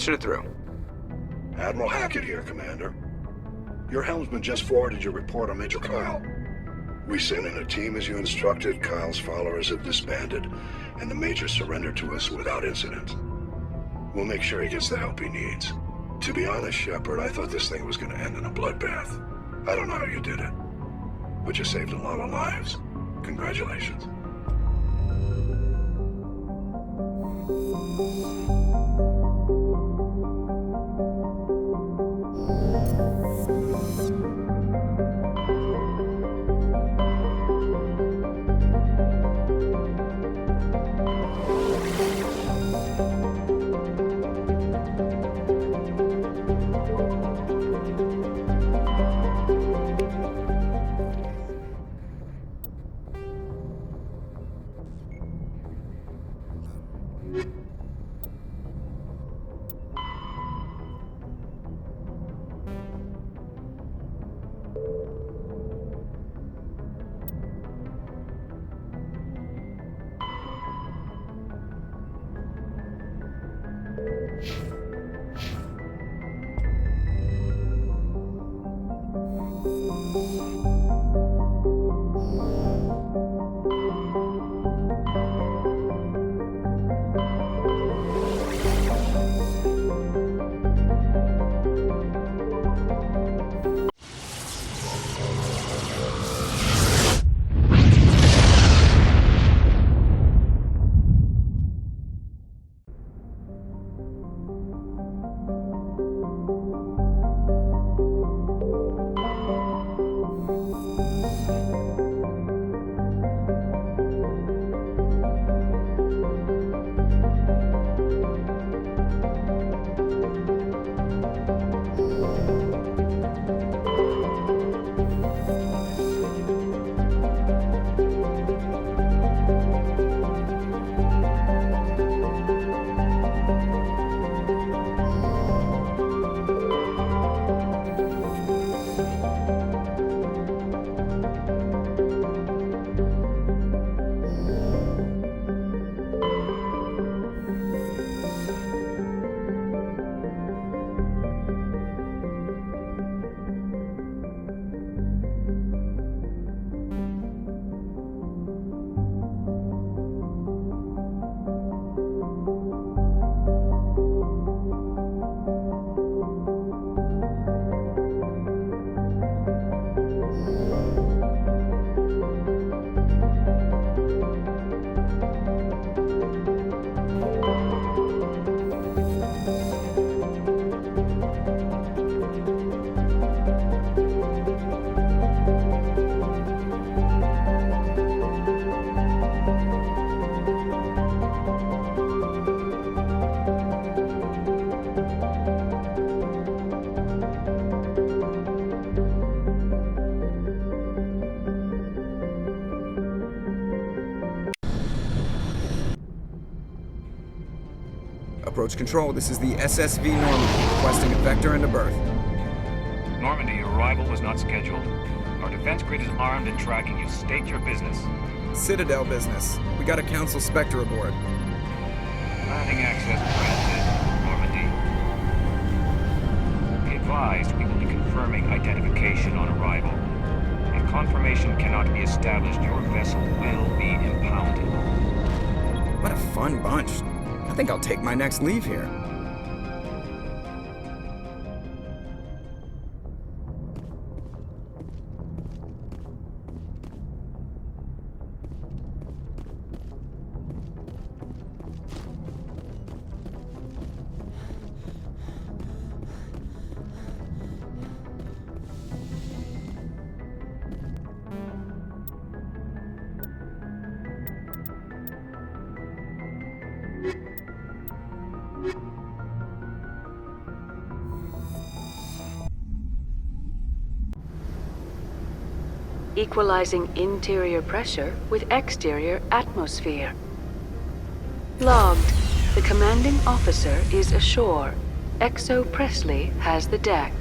patching it through. Admiral Hackett here, Commander. Your helmsman just forwarded your report on Major Kyle. We sent in a team as you instructed. Kyle's followers have disbanded, and the Major surrendered to us without incident. We'll make sure he gets the help he needs. To be honest, Shepard, I thought this thing was going to end in a bloodbath. I don't know how you did it, but you saved a lot of lives. Congratulations. Approach control, this is the SSV Normandy, requesting a vector into berth. Normandy, your arrival was not scheduled. Our defense grid is armed and tracking you. State your business. Citadel business. We got a Council Spectre aboard. Landing access granted, Normandy. Be advised, we will be confirming identification on arrival. If confirmation cannot be established, your vessel will be impounded. What a fun bunch. I think I'll take my next leave here. Equalizing interior pressure with exterior atmosphere. Logged. The commanding officer is ashore. Exo Presley has the deck.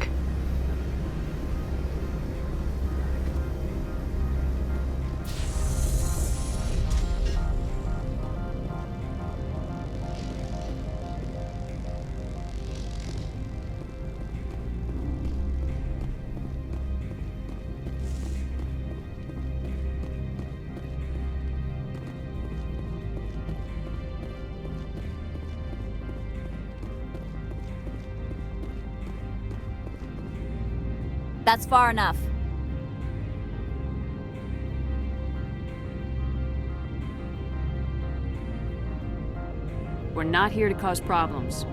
That's far enough. We're not here to cause problems.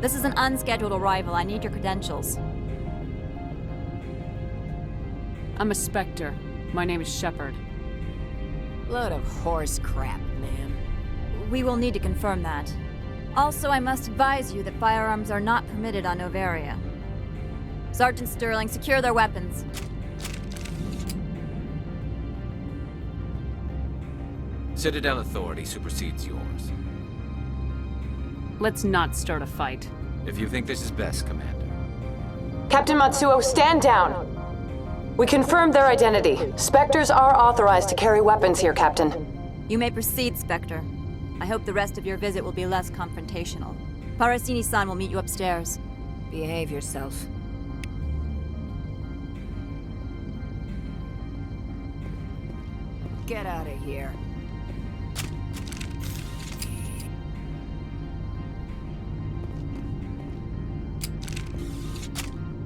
This is an unscheduled arrival. I need your credentials. I'm a Spectre. My name is Shepard. Load of horse crap, ma'am. We will need to confirm that. Also, I must advise you that firearms are not permitted on Noveria. Sergeant Sterling, secure their weapons. Citadel authority supersedes yours. Let's not start a fight. If you think this is best, Commander. Captain Matsuo, stand down. We confirmed their identity. Spectres are authorized to carry weapons here, Captain. You may proceed, Spectre. I hope the rest of your visit will be less confrontational. Parasini-san will meet you upstairs. Behave yourself. Get out of here.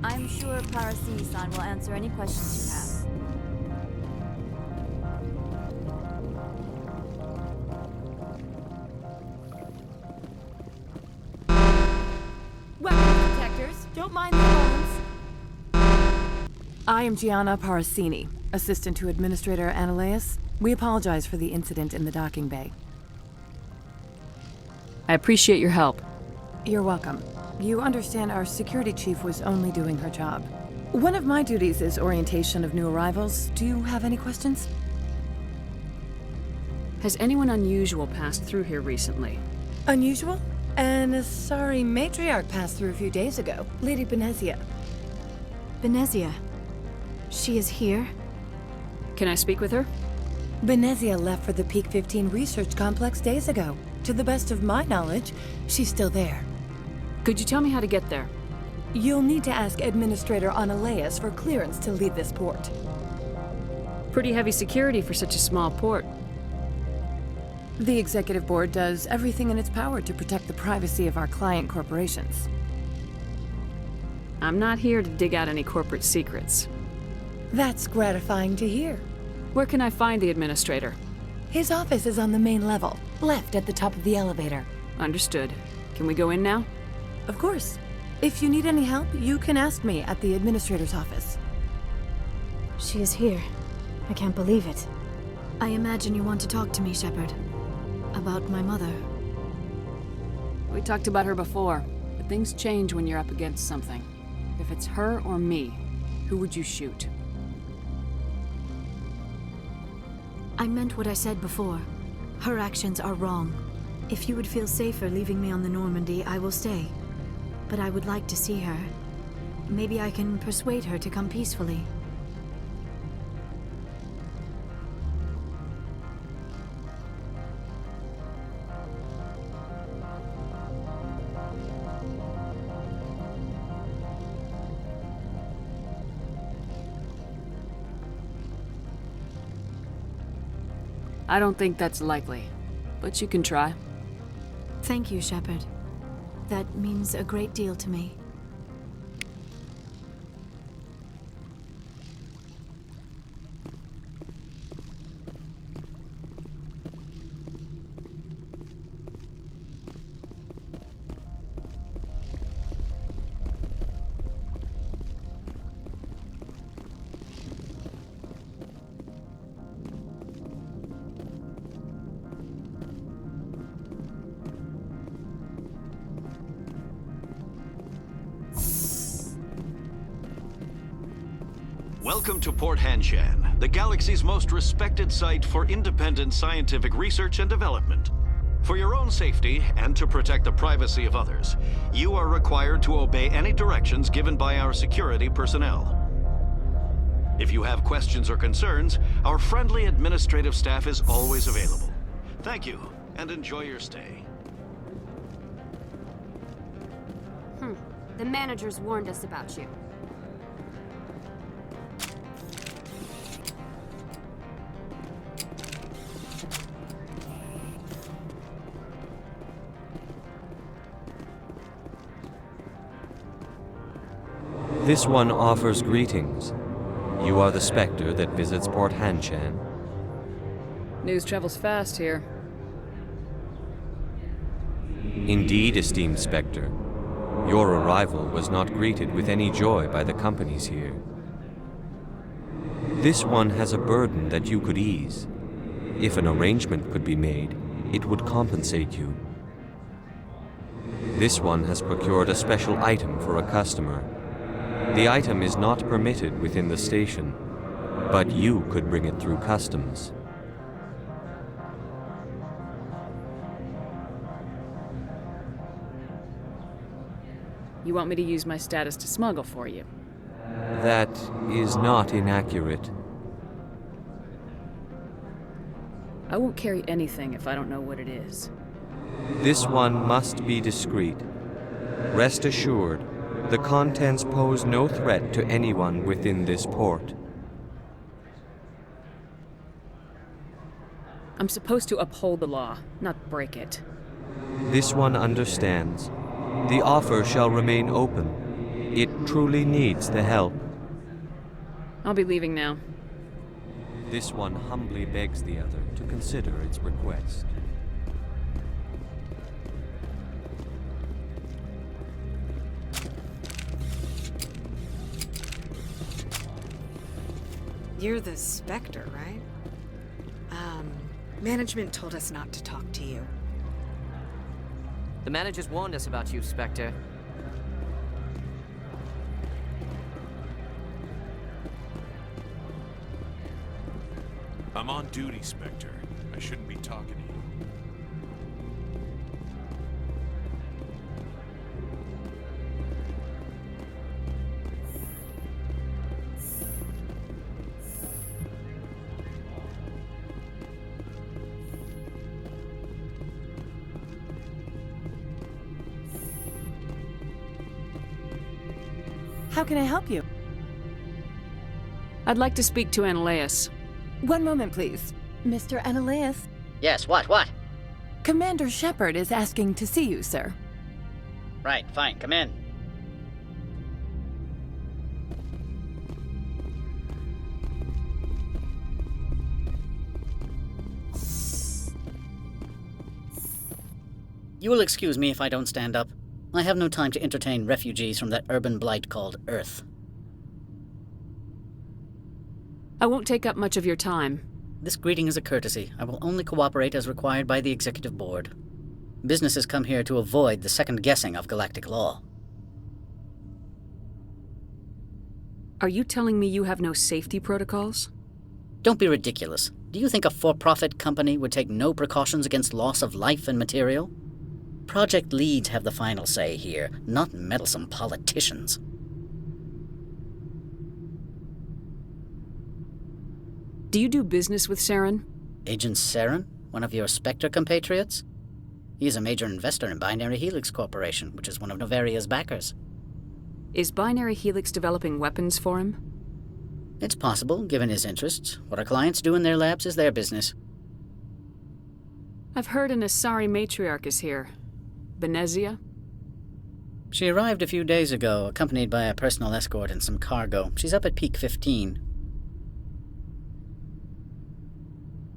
I'm sure Parasini-san will answer any questions you have. Weapons detectors, don't mind the phones. I am Gianna Parasini, assistant to Administrator Ananias. We apologize for the incident in the docking bay. I appreciate your help. You're welcome. You understand our security chief was only doing her job. One of my duties is orientation of new arrivals. Do you have any questions? Has anyone unusual passed through here recently? Unusual? An Asari matriarch passed through a few days ago. Lady Benezia. Benezia? She is here? Can I speak with her? Benezia left for the Peak 15 research complex days ago. To the best of my knowledge, she's still there. Could you tell me how to get there? You'll need to ask Administrator Ananias for clearance to leave this port. Pretty heavy security for such a small port. The Executive Board does everything in its power to protect the privacy of our client corporations. I'm not here to dig out any corporate secrets. That's gratifying to hear. Where can I find the Administrator? His office is on the main level, left at the top of the elevator. Understood. Can we go in now? Of course. If you need any help, you can ask me at the Administrator's office. She is here. I can't believe it. I imagine you want to talk to me, Shepard. About my mother. We talked about her before, but things change when you're up against something. If it's her or me, who would you shoot? I meant what I said before. Her actions are wrong. If you would feel safer leaving me on the Normandy, I will stay. But I would like to see her. Maybe I can persuade her to come peacefully. I don't think that's likely, but you can try. Thank you, Shepard. That means a great deal to me. Welcome to Port Hanshan, the galaxy's most respected site for independent scientific research and development. For your own safety and to protect the privacy of others, you are required to obey any directions given by our security personnel. If you have questions or concerns, our friendly administrative staff is always available. Thank you, and enjoy your stay. The managers warned us about you. This one offers greetings. You are the Spectre that visits Port Hanshan. News travels fast here. Indeed, esteemed Spectre. Your arrival was not greeted with any joy by the companies here. This one has a burden that you could ease. If an arrangement could be made, it would compensate you. This one has procured a special item for a customer. The item is not permitted within the station, but you could bring it through customs. You want me to use my status to smuggle for you? That is not inaccurate. I won't carry anything if I don't know what it is. This one must be discreet. Rest assured, the contents pose no threat to anyone within this port. I'm supposed to uphold the law, not break it. This one understands. The offer shall remain open. It truly needs the help. I'll be leaving now. This one humbly begs the other to consider its request. You're the Spectre, right? Management told us not to talk to you. The managers warned us about you, Spectre. I'm on duty, Spectre. I shouldn't be talking to you. How can I help you? I'd like to speak to Analaeus. One moment, please. Mr. Analaeus? Yes, what? Commander Shepard is asking to see you, sir. Right, fine, come in. You will excuse me if I don't stand up. I have no time to entertain refugees from that urban blight called Earth. I won't take up much of your time. This greeting is a courtesy. I will only cooperate as required by the Executive Board. Businesses come here to avoid the second guessing of galactic law. Are you telling me you have no safety protocols? Don't be ridiculous. Do you think a for-profit company would take no precautions against loss of life and material? Project leads have the final say here, not meddlesome politicians. Do you do business with Saren? Agent Saren? One of your Spectre compatriots? He is a major investor in Binary Helix Corporation, which is one of Novaria's backers. Is Binary Helix developing weapons for him? It's possible, given his interests. What our clients do in their labs is their business. I've heard an Asari matriarch is here. Benezia? She arrived a few days ago, accompanied by a personal escort and some cargo. She's up at Peak 15.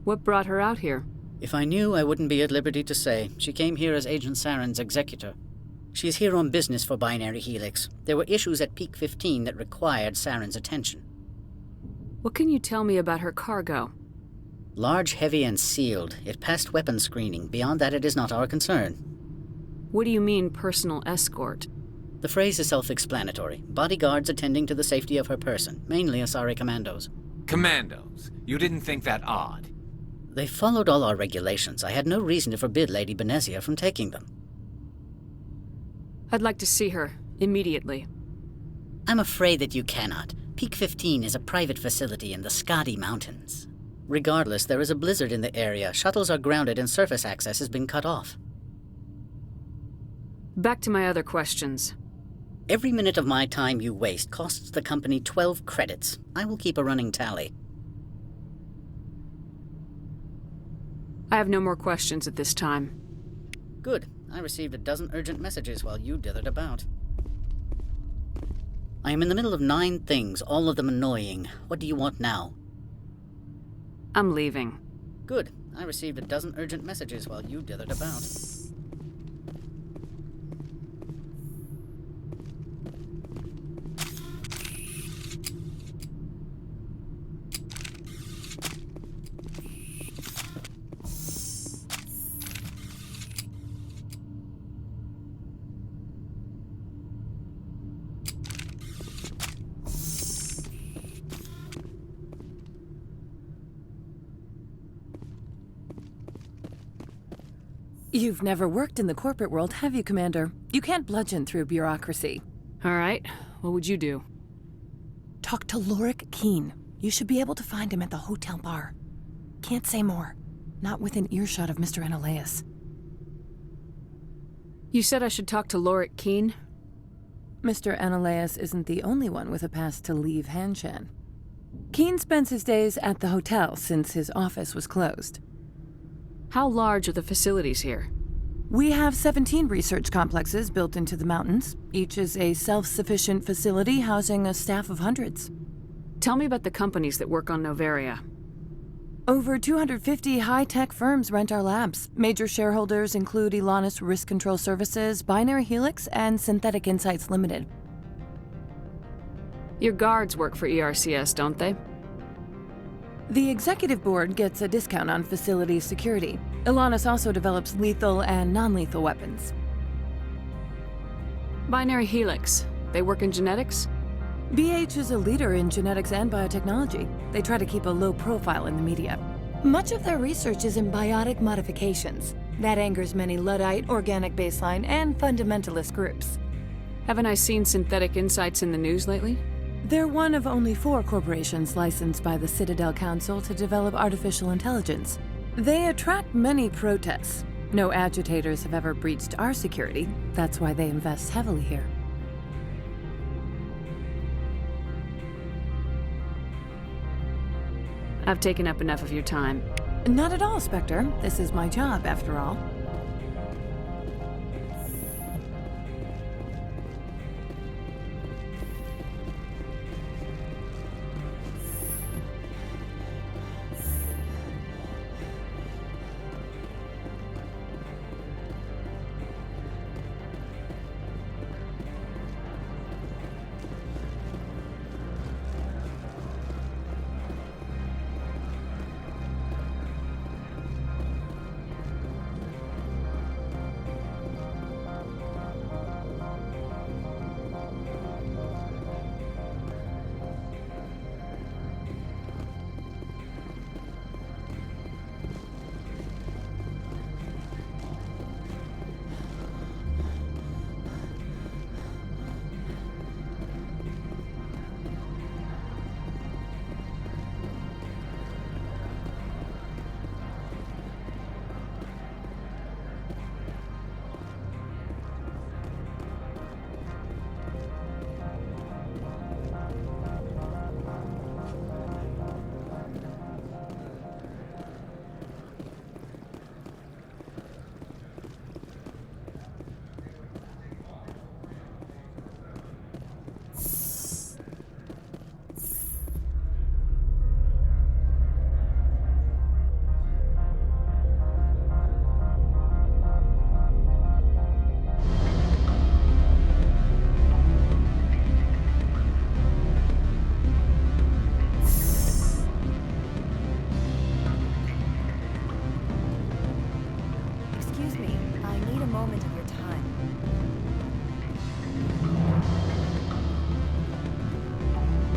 What brought her out here? If I knew, I wouldn't be at liberty to say. She came here as Agent Saren's executor. She's here on business for Binary Helix. There were issues at Peak 15 that required Saren's attention. What can you tell me about her cargo? Large, heavy, and sealed. It passed weapons screening. Beyond that, it is not our concern. What do you mean, personal escort? The phrase is self-explanatory. Bodyguards attending to the safety of her person, mainly Asari commandos. Commandos? You didn't think that odd? They followed all our regulations. I had no reason to forbid Lady Benezia from taking them. I'd like to see her, immediately. I'm afraid that you cannot. Peak 15 is a private facility in the Skadi Mountains. Regardless, there is a blizzard in the area. Shuttles are grounded and surface access has been cut off. Back to my other questions. Every minute of my time you waste costs the company 12 credits. I will keep a running tally. I have no more questions at this time. Good. I received a dozen urgent messages while you dithered about. I am in the middle of 9 things, all of them annoying. What do you want now? I'm leaving. Good. I received a dozen urgent messages while you dithered about. You've never worked in the corporate world, have you, Commander? You can't bludgeon through bureaucracy. All right. What would you do? Talk to Lorik Keen. You should be able to find him at the hotel bar. Can't say more. Not within earshot of Mr. Analaeus. You said I should talk to Lorik Keen? Mr. Analaeus isn't the only one with a pass to leave Hanshan. Keen spends his days at the hotel since his office was closed. How large are the facilities here? We have 17 research complexes built into the mountains. Each is a self-sufficient facility housing a staff of hundreds. Tell me about the companies that work on Noveria. Over 250 high-tech firms rent our labs. Major shareholders include Elanus Risk Control Services, Binary Helix, and Synthetic Insights Limited. Your guards work for ERCS, don't they? The executive board gets a discount on facility security. Elanus also develops lethal and non-lethal weapons. Binary Helix. They work in genetics? BH is a leader in genetics and biotechnology. They try to keep a low profile in the media. Much of their research is in biotic modifications. That angers many Luddite, organic baseline, and fundamentalist groups. Haven't I seen Synthetic Insights in the news lately? They're one of only 4 corporations licensed by the Citadel Council to develop artificial intelligence. They attract many protests. No agitators have ever breached our security. That's why they invest heavily here. I've taken up enough of your time. Not at all, Spectre. This is my job, after all.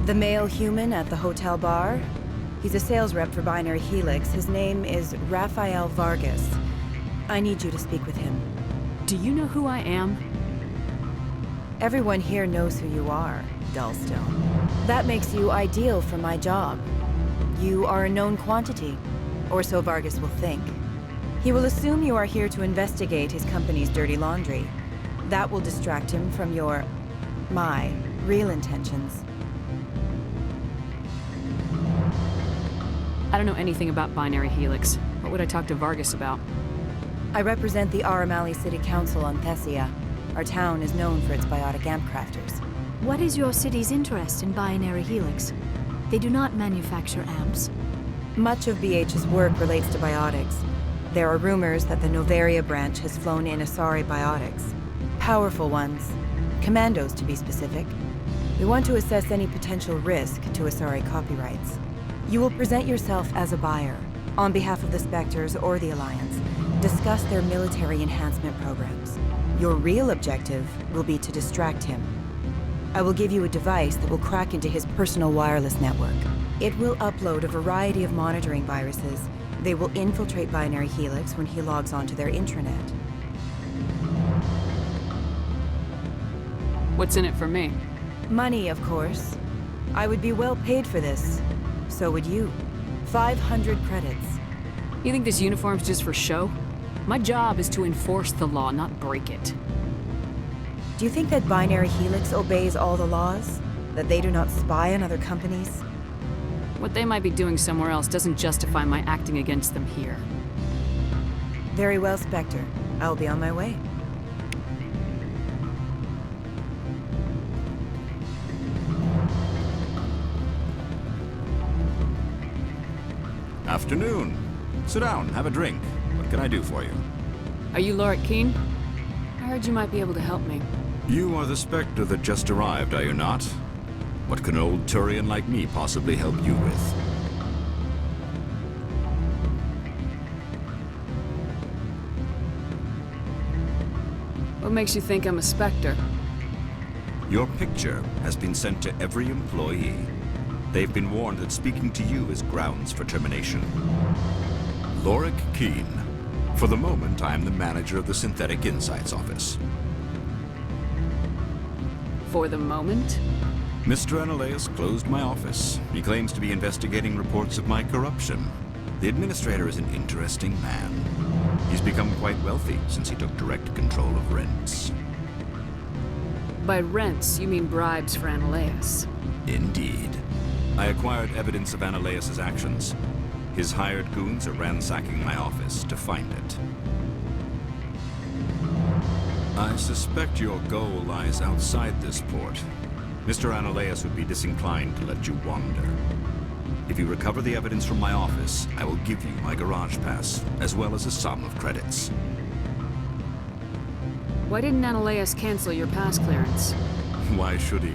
The male human at the hotel bar? He's a sales rep for Binary Helix. His name is Rafael Vargas. I need you to speak with him. Do you know who I am? Everyone here knows who you are, Dullstone. That makes you ideal for my job. You are a known quantity, or so Vargas will think. He will assume you are here to investigate his company's dirty laundry. That will distract him from my real intentions. I don't know anything about Binary Helix. What would I talk to Vargas about? I represent the Aramali City Council on Thessia. Our town is known for its biotic amp crafters. What is your city's interest in Binary Helix? They do not manufacture amps. Much of BH's work relates to biotics. There are rumors that the Noveria branch has flown in Asari biotics. Powerful ones. Commandos, to be specific. We want to assess any potential risk to Asari copyrights. You will present yourself as a buyer, on behalf of the Spectres or the Alliance. Discuss their military enhancement programs. Your real objective will be to distract him. I will give you a device that will crack into his personal wireless network. It will upload a variety of monitoring viruses. They will infiltrate Binary Helix when he logs onto their intranet. What's in it for me? Money, of course. I would be well paid for this. So would you. 500 credits. You think this uniform's just for show? My job is to enforce the law, not break it. Do you think that Binary Helix obeys all the laws? That they do not spy on other companies? What they might be doing somewhere else doesn't justify my acting against them here. Very well, Spectre. I'll be on my way. Afternoon. Sit down, have a drink. What can I do for you? Are you Lorik Qian? I heard you might be able to help me. You are the Spectre that just arrived, are you not? What can an old Turian like me possibly help you with? What makes you think I'm a Spectre? Your picture has been sent to every employee. They've been warned that speaking to you is grounds for termination. Lorik Qian. For the moment, I am the manager of the Synthetic Insights Office. For the moment? Mr. Analeas closed my office. He claims to be investigating reports of my corruption. The administrator is an interesting man. He's become quite wealthy since he took direct control of rents. By rents, you mean bribes for Analeas. Indeed. I acquired evidence of Analeas' actions. His hired goons are ransacking my office to find it. I suspect your goal lies outside this port. Mr. Analeas would be disinclined to let you wander. If you recover the evidence from my office, I will give you my garage pass, as well as a sum of credits. Why didn't Analeas cancel your pass clearance? Why should he?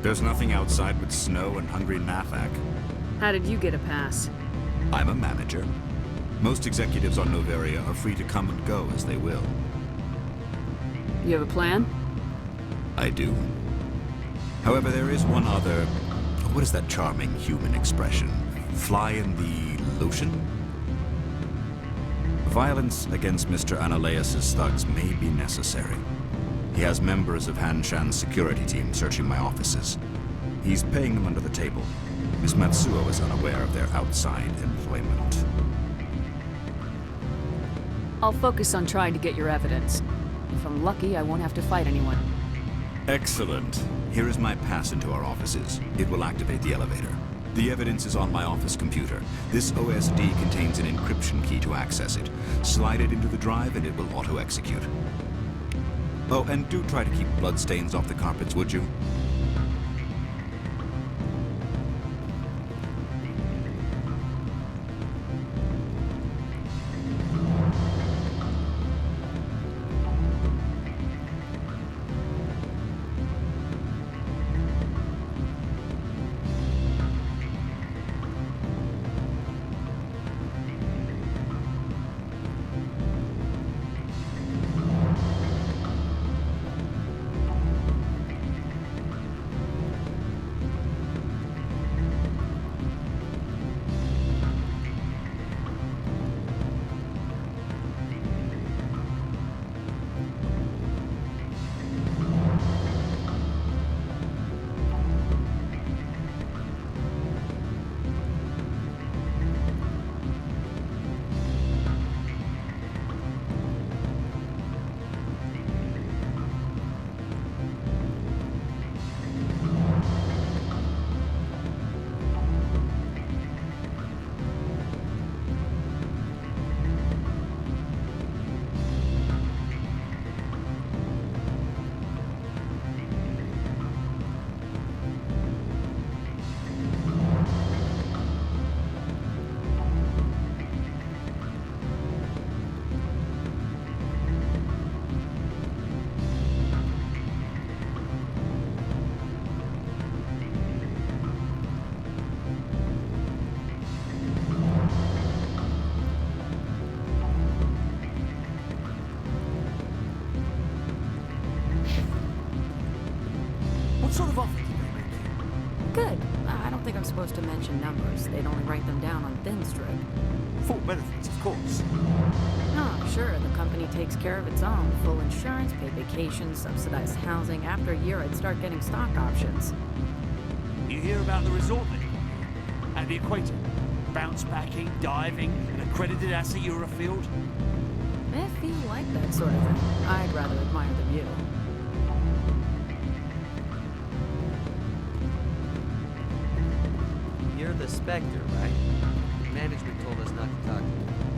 There's nothing outside but snow and hungry Nathak. How did you get a pass? I'm a manager. Most executives on Noveria are free to come and go as they will. You have a plan? I do. However, there is one other... What is that charming human expression? Fly in the lotion? Violence against Mr. Analeas' thugs may be necessary. He has members of Han Shan's security team searching my offices. He's paying them under the table. Miss Matsuo is unaware of their outside employment. I'll focus on trying to get your evidence. If I'm lucky, I won't have to fight anyone. Excellent. Here is my pass into our offices. It will activate the elevator. The evidence is on my office computer. This OSD contains an encryption key to access it. Slide it into the drive and it will auto-execute. Oh, and do try to keep bloodstains off the carpets, would you? What sort of offer did they make you? Good. I don't think I'm supposed to mention numbers. They'd only write them down on thin strip. Full benefits, of course. Oh, sure, the company takes care of its own. Full insurance, paid vacations, subsidized housing. After a year, I'd start getting stock options. You hear about the resort then? At the equator? Bounce backing, diving, an accredited asset Eurofield? If you like that sort of thing, I'd rather admire the view. You're the Spectre, right? Management told us not to talk to you.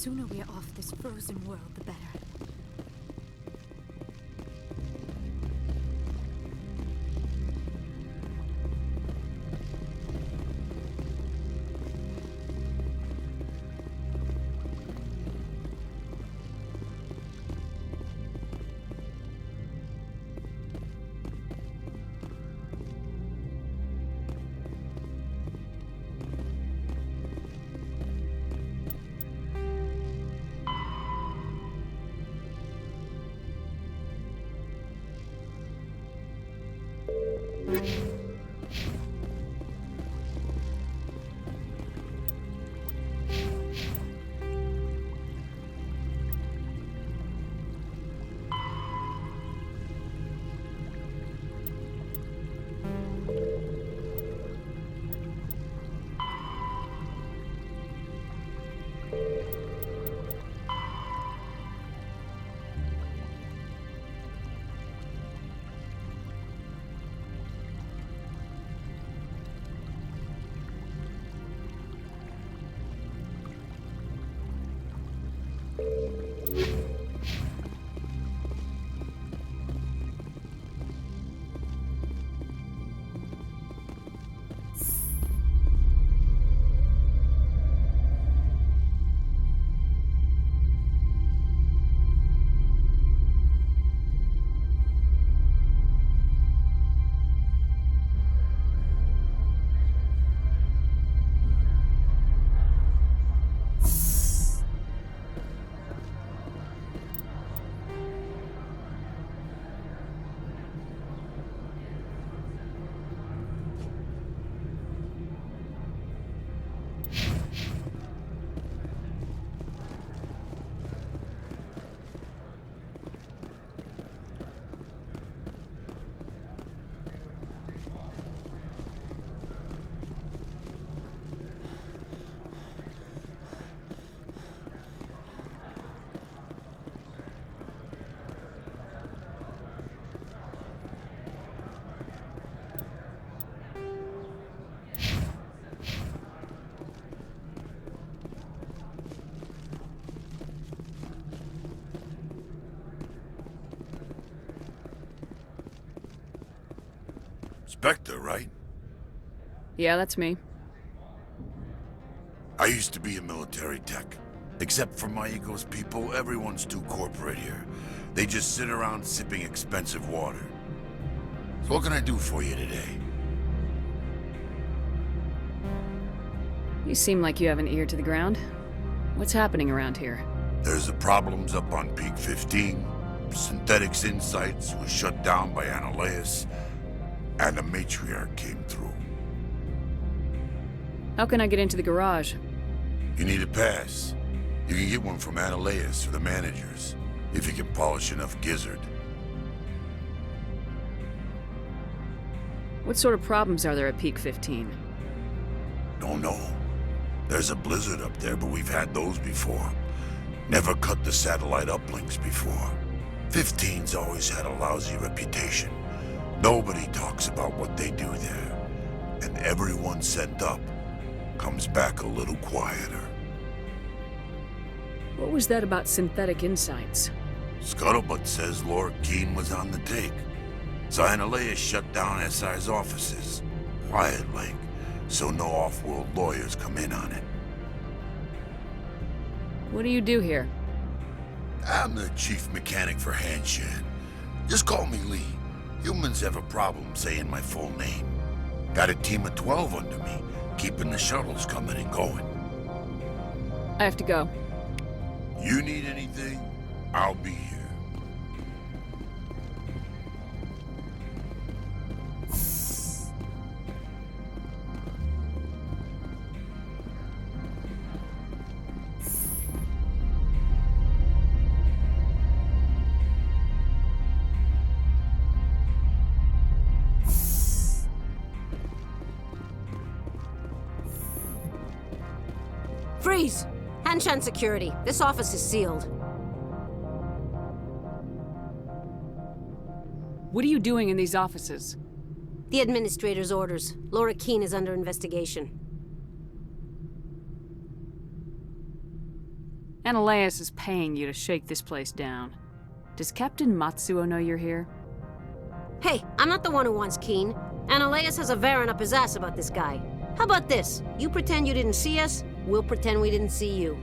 sooner we are off this frozen world, the better. Spectre, right? Yeah, that's me. I used to be a military tech. Except for my ego's people, everyone's too corporate here. They just sit around sipping expensive water. So what can I do for you today? You seem like you have an ear to the ground. What's happening around here? There's the problems up on Peak 15. Synthetics Insights was shut down by Analeus, and the Matriarch came through. How can I get into the garage? You need a pass. You can get one from Analeus or the managers, if you can polish enough gizzard. What sort of problems are there at Peak 15? Don't know. There's a blizzard up there, but we've had those before. Never cut the satellite uplinks before. 15's always had a lousy reputation. Nobody talks about what they do there. And everyone sent up comes back a little quieter. What was that about Synthetic Insights? Scuttlebutt says Laura Keene was on the take. So Analeus shut down SI's offices. Quiet like, so no off-world lawyers come in on it. What do you do here? I'm the chief mechanic for Hanshan. Just call me Lee. Humans have a problem saying my full name. Got a team of 12 under me, keeping the shuttles coming and going. I have to go. You need anything, I'll be here. Freeze! Hanshan Security. This office is sealed. What are you doing in these offices? The administrator's orders. Laura Keene is under investigation. Analeus is paying you to shake this place down. Does Captain Matsuo know you're here? Hey, I'm not the one who wants Keene. Analeus has a Varen up his ass about this guy. How about this? You pretend you didn't see us, we'll pretend we didn't see you.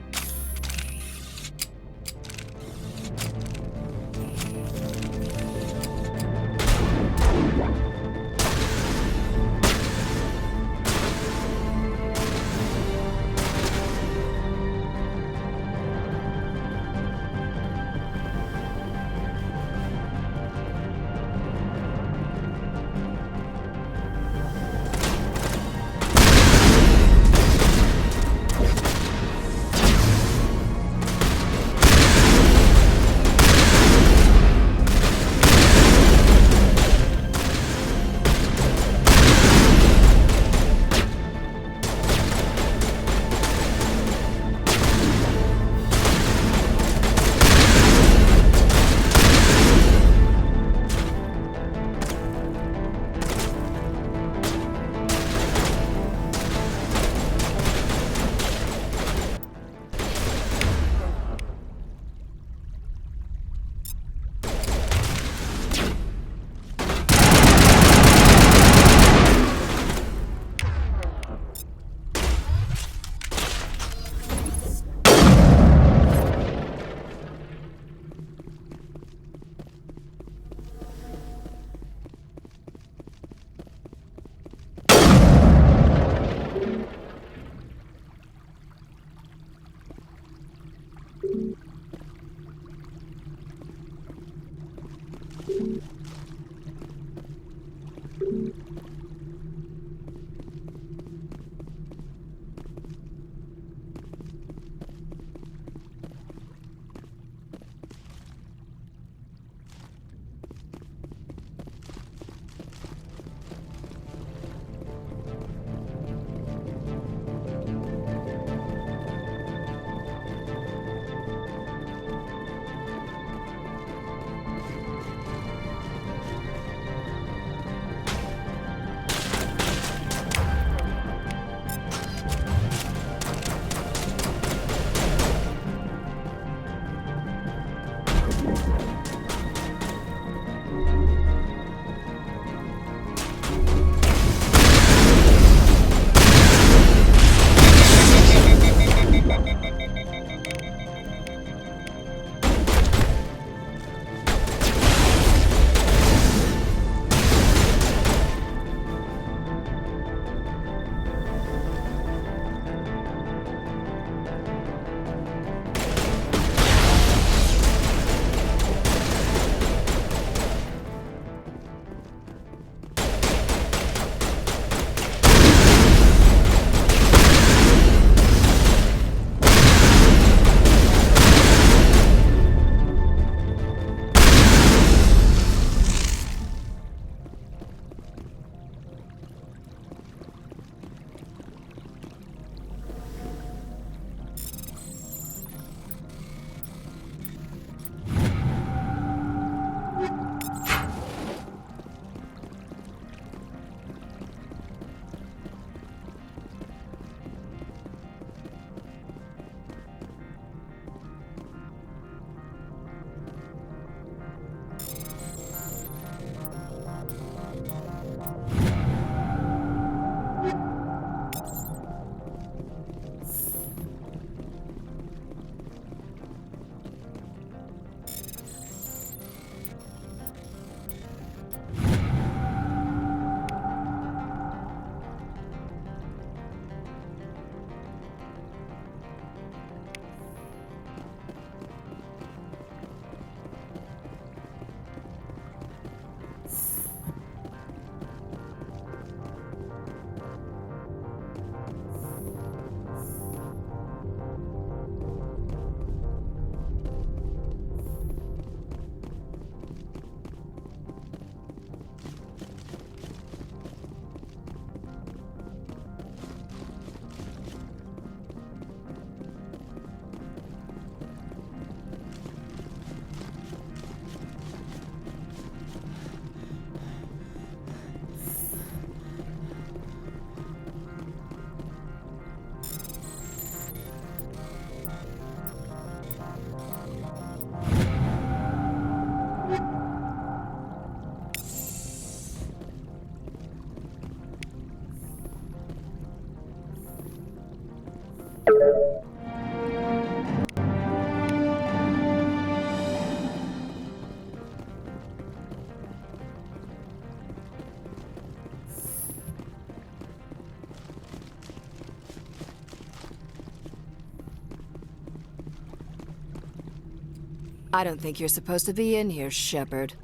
I don't think you're supposed to be in here, Shepard.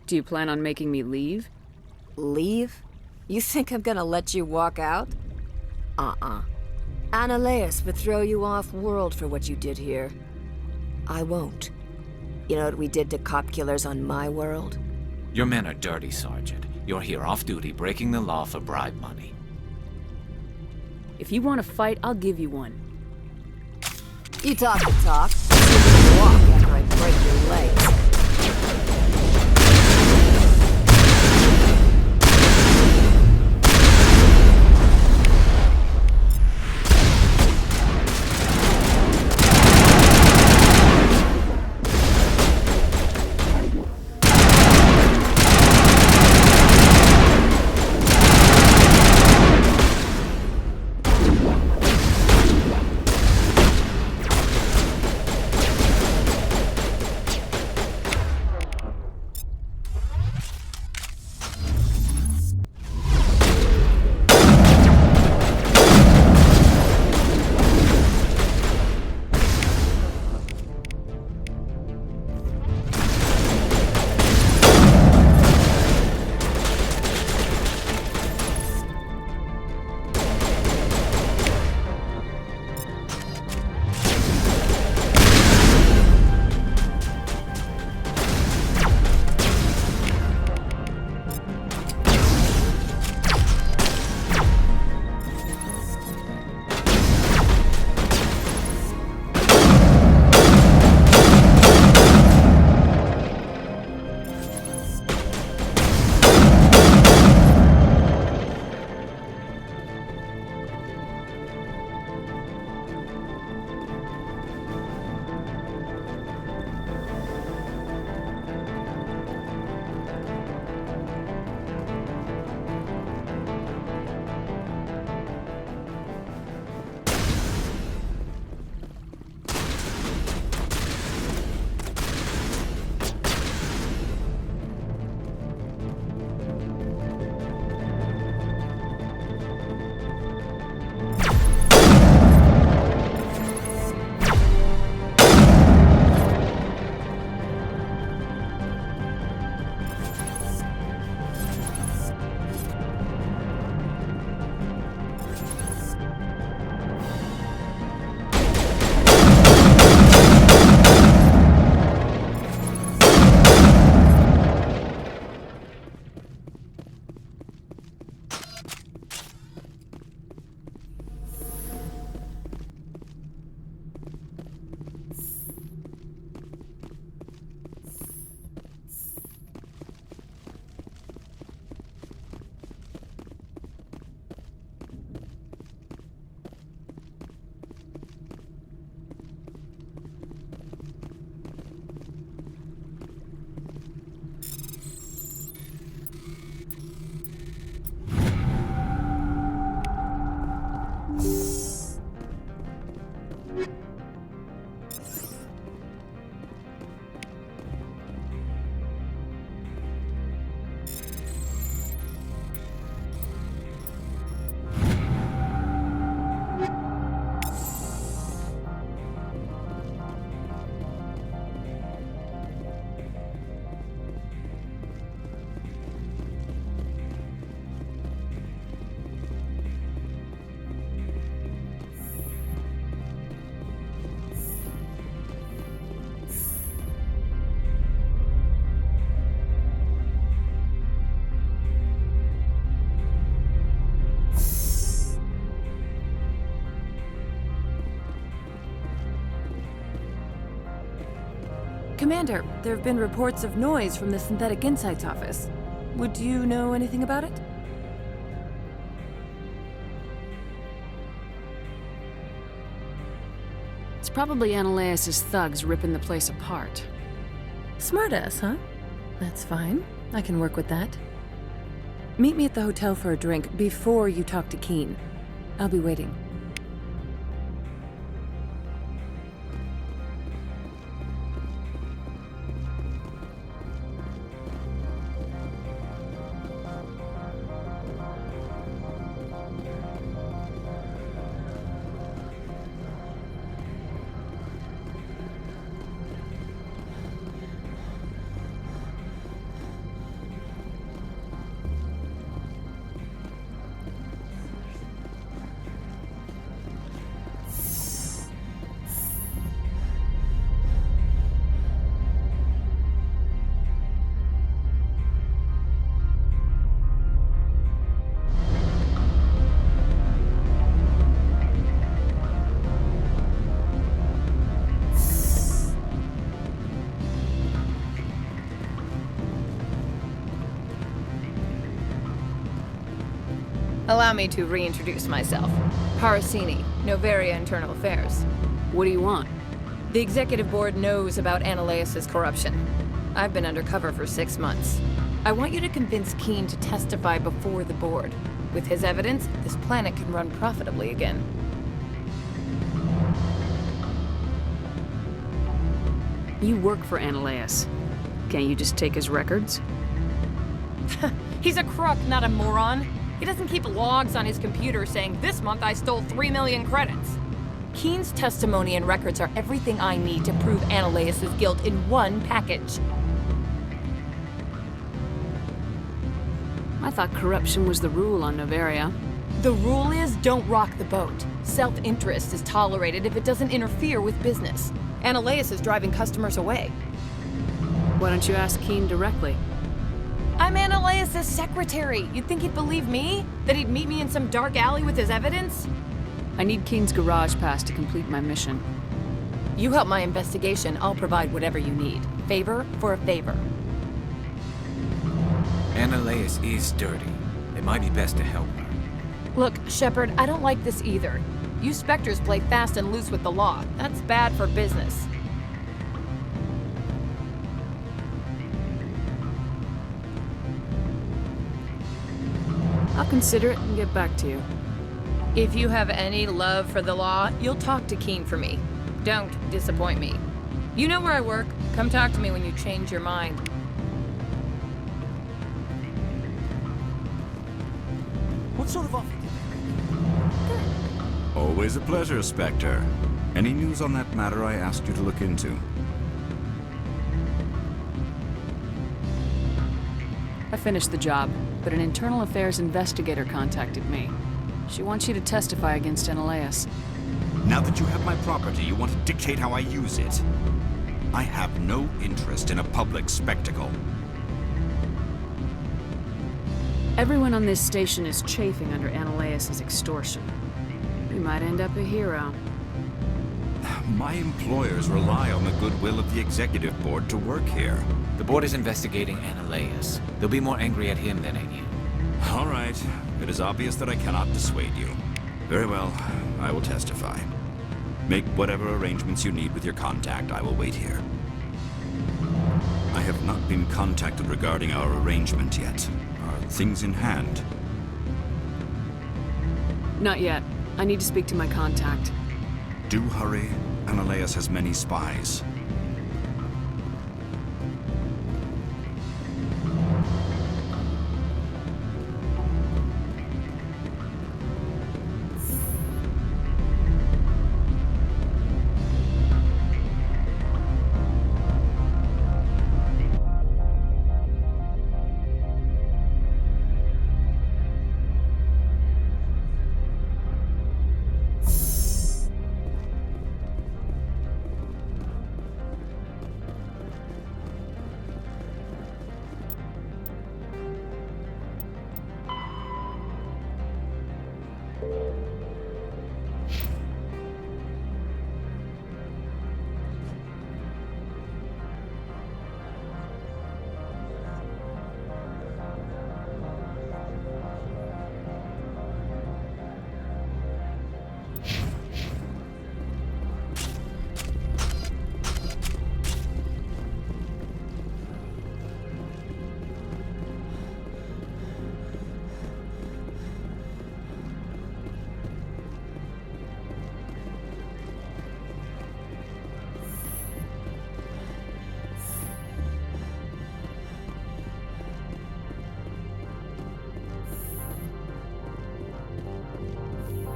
Do you plan on making me leave? Leave? You think I'm gonna let you walk out? Annaleus would throw you off-world for what you did here. I won't. You know what we did to cop killers on my world? Your men are dirty, Sergeant. You're here off-duty, breaking the law for bribe money. If you want to fight, I'll give you one. You talk the talk. You walk after I break your legs. Commander, there have been reports of noise from the Synthetic Insights office. Would you know anything about it? It's probably Annaleus' thugs ripping the place apart. Smartass, huh? That's fine. I can work with that. Meet me at the hotel for a drink before you talk to Keen. I'll be waiting. Allow me to reintroduce myself. Parasini, Noveria Internal Affairs. What do you want? The executive board knows about Ananias' corruption. I've been undercover for 6 months. I want you to convince Keen to testify before the board. With his evidence, this planet can run profitably again. You work for Ananias. Can't you just take his records? He's a crook, not a moron. He doesn't keep logs on his computer saying, "This month I stole 3 million credits." Keen's testimony and records are everything I need to prove Ananias' guilt in one package. I thought corruption was the rule on Noveria. The rule is don't rock the boat. Self-interest is tolerated if it doesn't interfere with business. Ananias is driving customers away. Why don't you ask Keen directly? I'm Ananias' secretary. You'd think he'd believe me? That he'd meet me in some dark alley with his evidence? I need Keen's garage pass to complete my mission. You help my investigation, I'll provide whatever you need. Favor for a favor. Ananias is dirty. It might be best to help her. Look, Shepard, I don't like this either. You Spectres play fast and loose with the law. That's bad for business. I'll consider it and get back to you. If you have any love for the law, you'll talk to Keen for me. Don't disappoint me. You know where I work. Come talk to me when you change your mind. What sort of offer? Always a pleasure, Spectre. Any news on that matter I asked you to look into? I finished the job, but an internal affairs investigator contacted me. She wants you to testify against Ananias. Now that you have my property, you want to dictate how I use it. I have no interest in a public spectacle. Everyone on this station is chafing under Ananias' extortion. You might end up a hero. My employers rely on the goodwill of the executive board to work here. The board is investigating Ananias. They'll be more angry at him than at you. All right. It is obvious that I cannot dissuade you. Very well. I will testify. Make whatever arrangements you need with your contact. I will wait here. I have not been contacted regarding our arrangement yet. Are things in hand? Not yet. I need to speak to my contact. Do hurry. Ananias has many spies.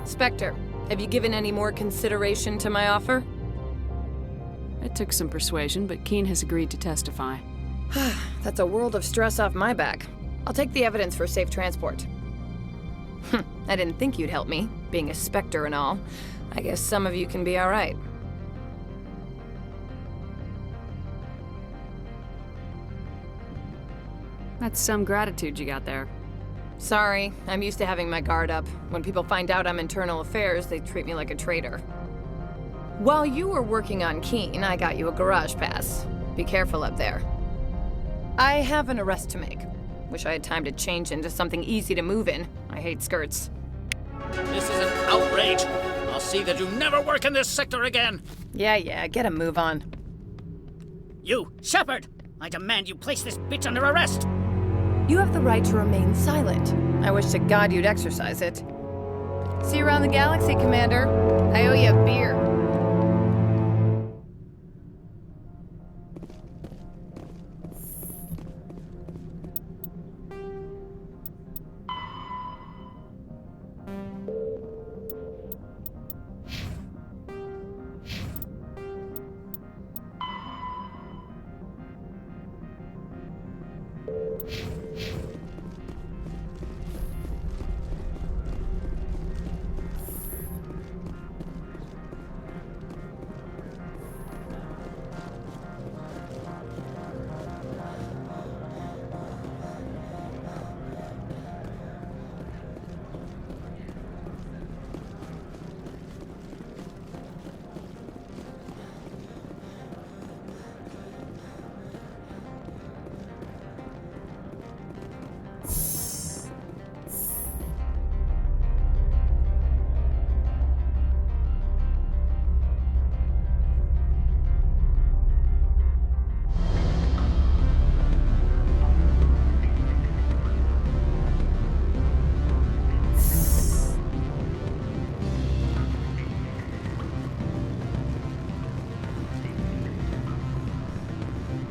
Spectre, have you given any more consideration to my offer? It took some persuasion, but Keen has agreed to testify. That's a world of stress off my back. I'll take the evidence for safe transport. I didn't think you'd help me, being a Spectre and all. I guess some of you can be all right. That's some gratitude you got there. Sorry, I'm used to having my guard up. When people find out I'm internal affairs, they treat me like a traitor. While you were working on Keen, I got you a garage pass. Be careful up there. I have an arrest to make. Wish I had time to change into something easy to move in. I hate skirts. This is an outrage. I'll see that you never work in this sector again. Yeah, get a move on. You, Shepard! I demand you place this bitch under arrest! You have the right to remain silent. I wish to God you'd exercise it. See you around the galaxy, Commander. I owe you a beer.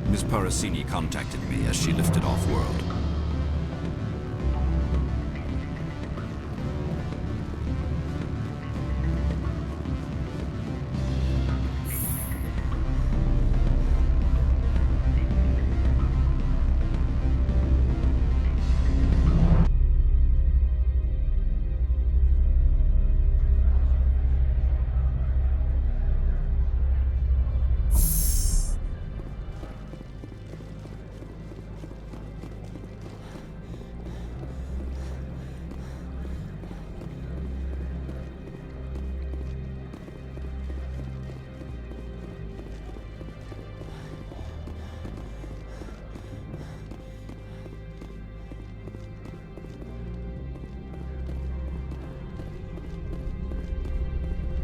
Ms. Parasini contacted me as she lifted off-world.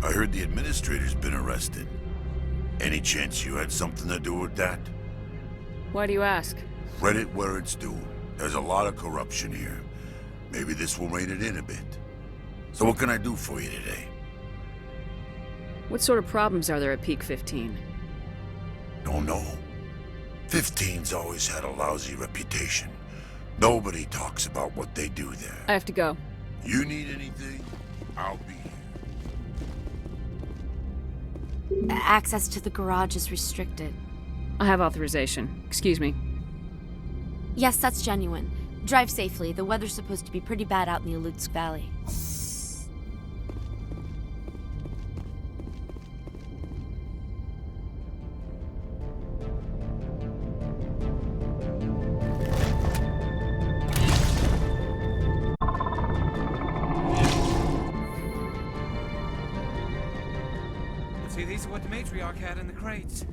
I heard the administrator's been arrested. Any chance you had something to do with that? Why do you ask? Credit where it's due. There's a lot of corruption here. Maybe this will rein it in a bit. So what can I do for you today? What sort of problems are there at Peak 15? Don't know. 15's always had a lousy reputation. Nobody talks about what they do there. I have to go. You need anything? I'll be here. Access to the garage is restricted. I have authorization. Excuse me. Yes, that's genuine. Drive safely. The weather's supposed to be pretty bad out in the Alutsk Valley. See, these are what the matriarch had in the crates.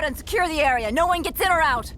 out and secure the area. No one gets in or out.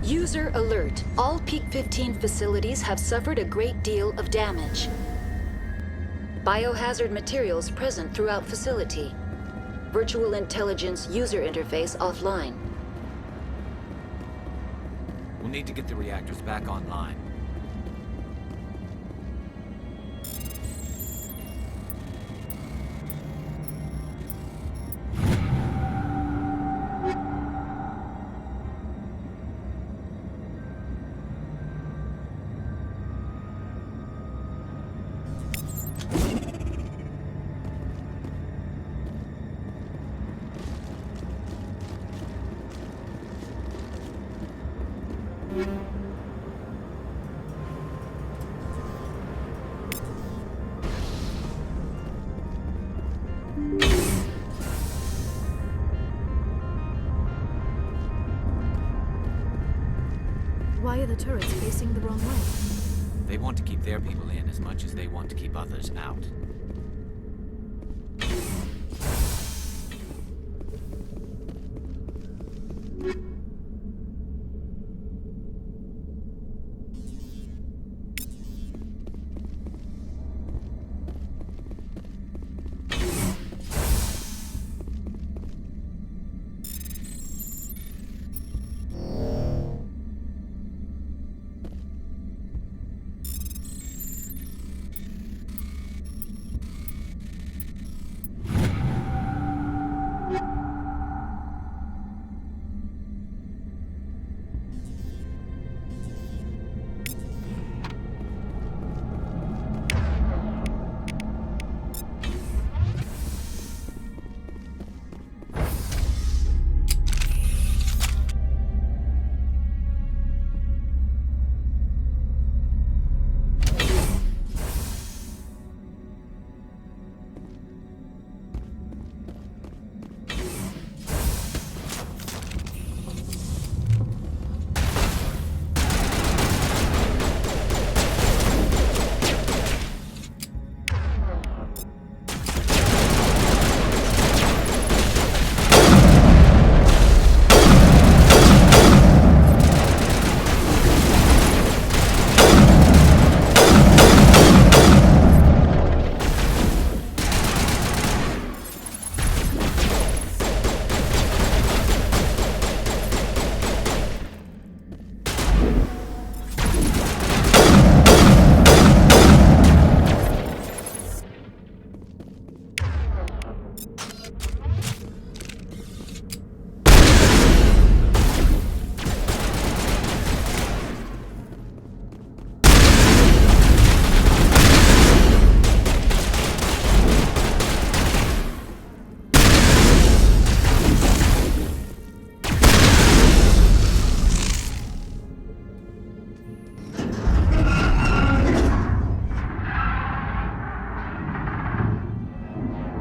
User alert. All Peak 15 facilities have suffered a great deal of damage. Biohazard materials present throughout facility. Virtual intelligence user interface offline. We'll need to get the reactors back online. Why are the turrets facing the wrong way? They want to keep their people in as much as they want to keep others out.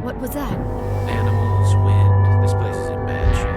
What was that? Animals, wind. This place is in bad shape.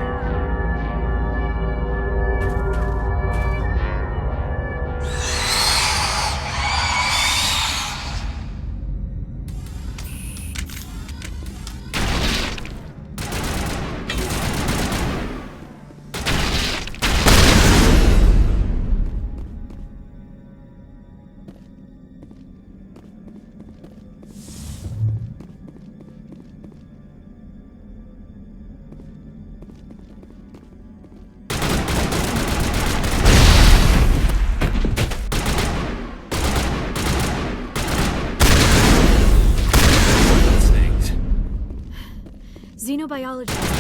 Xenobiology.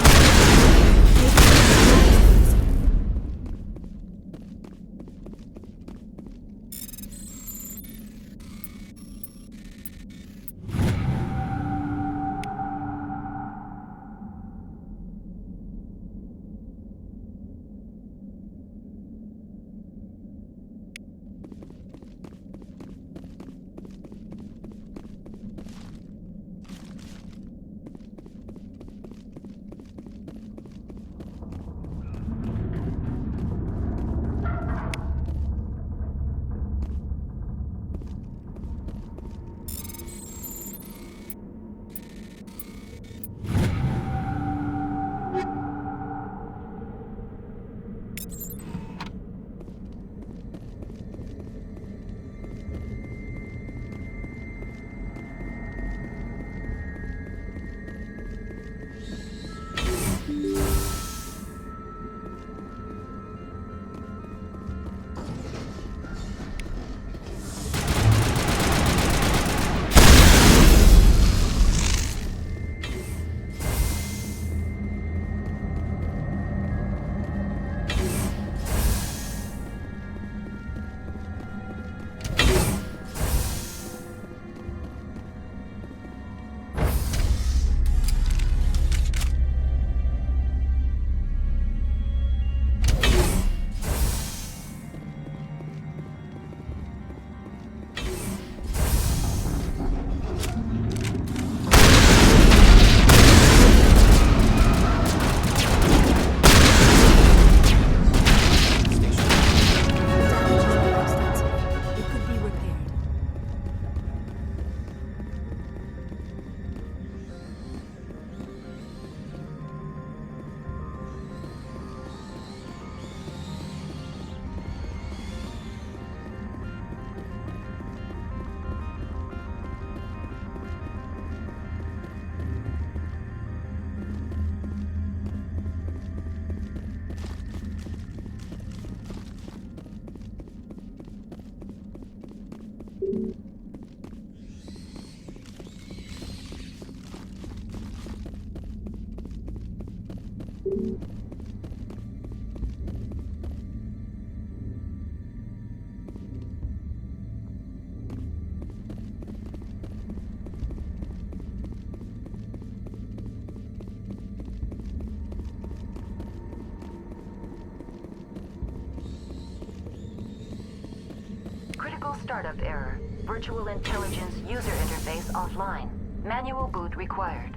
Critical startup error. Virtual intelligence user interface offline. Manual boot required.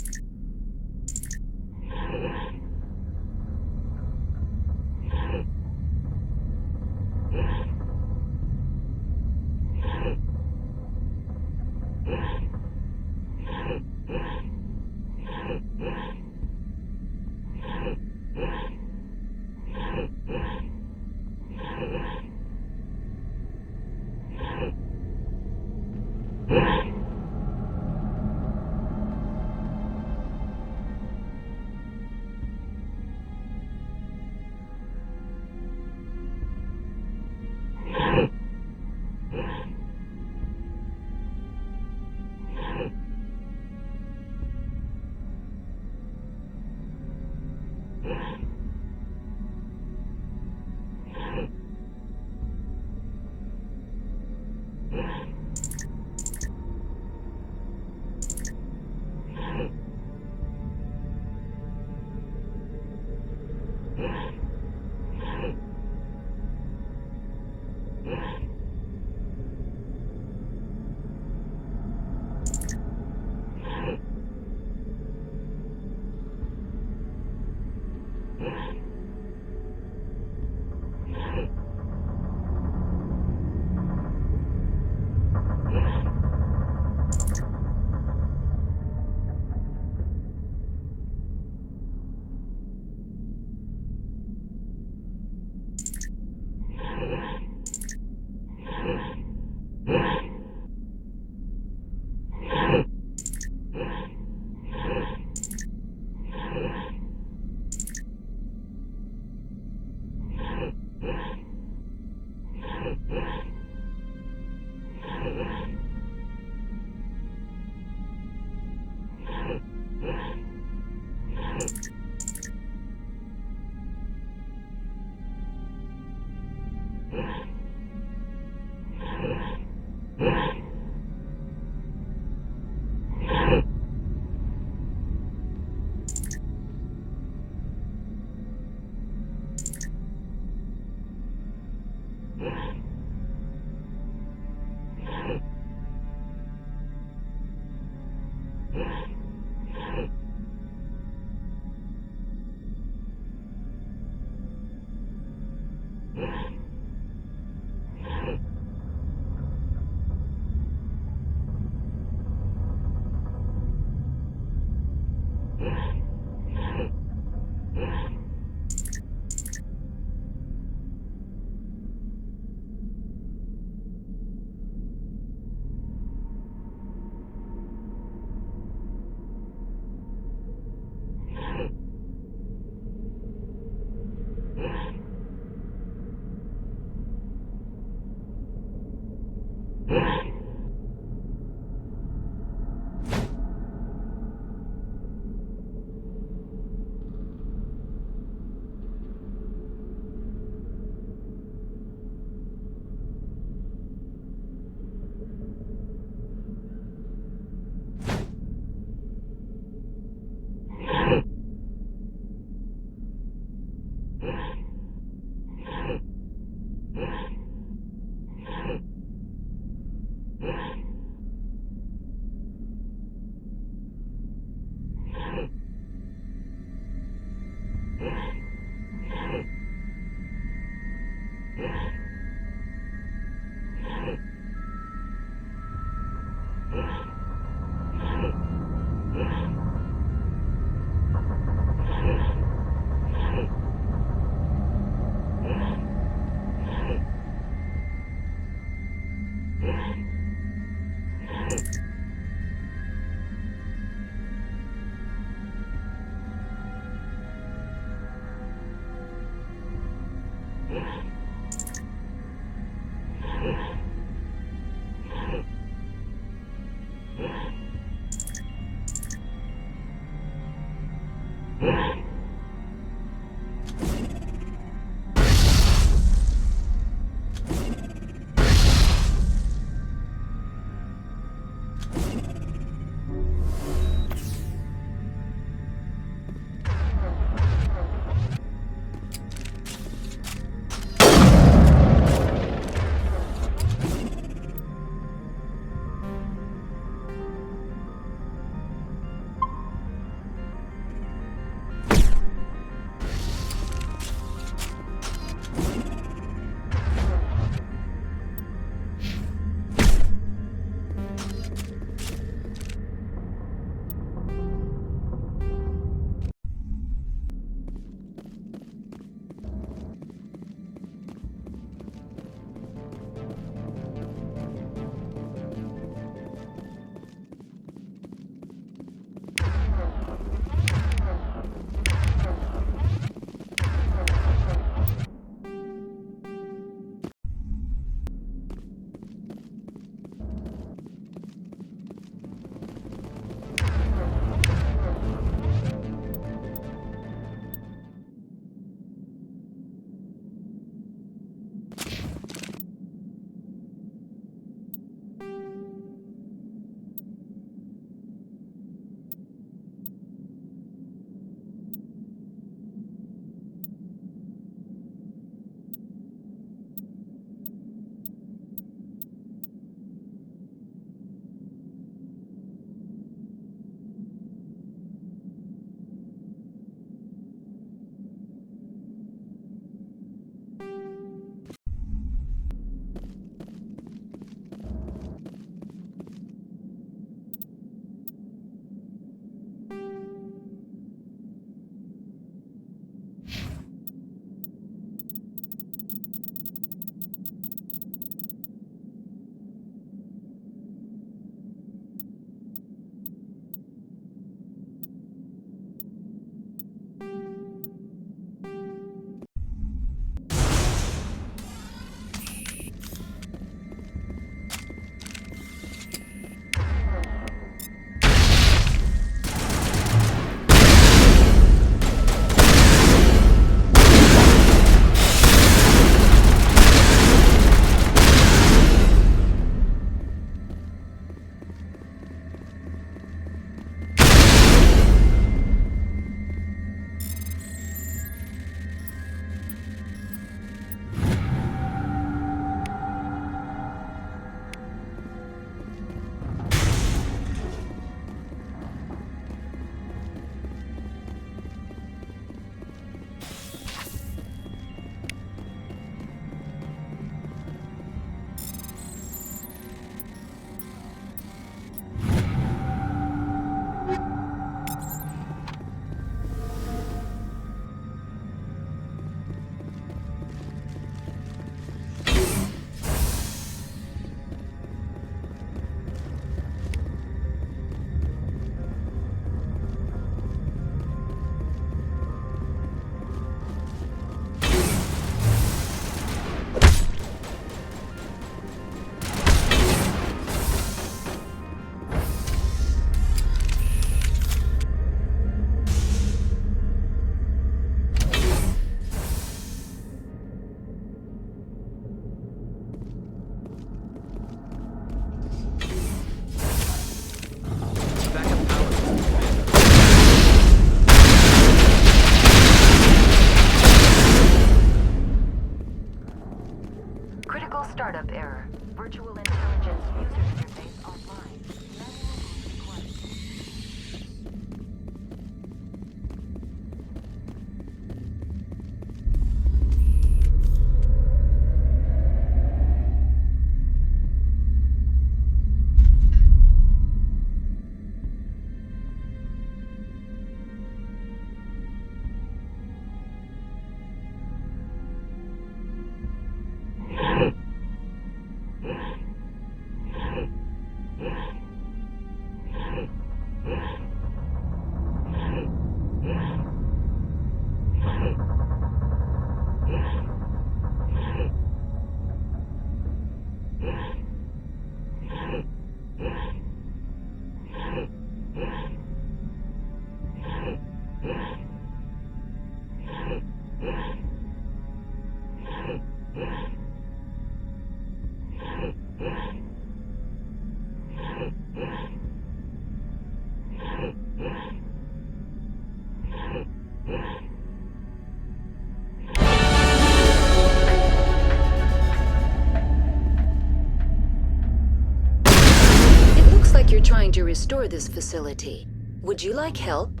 you're trying to restore this facility. Would you like help?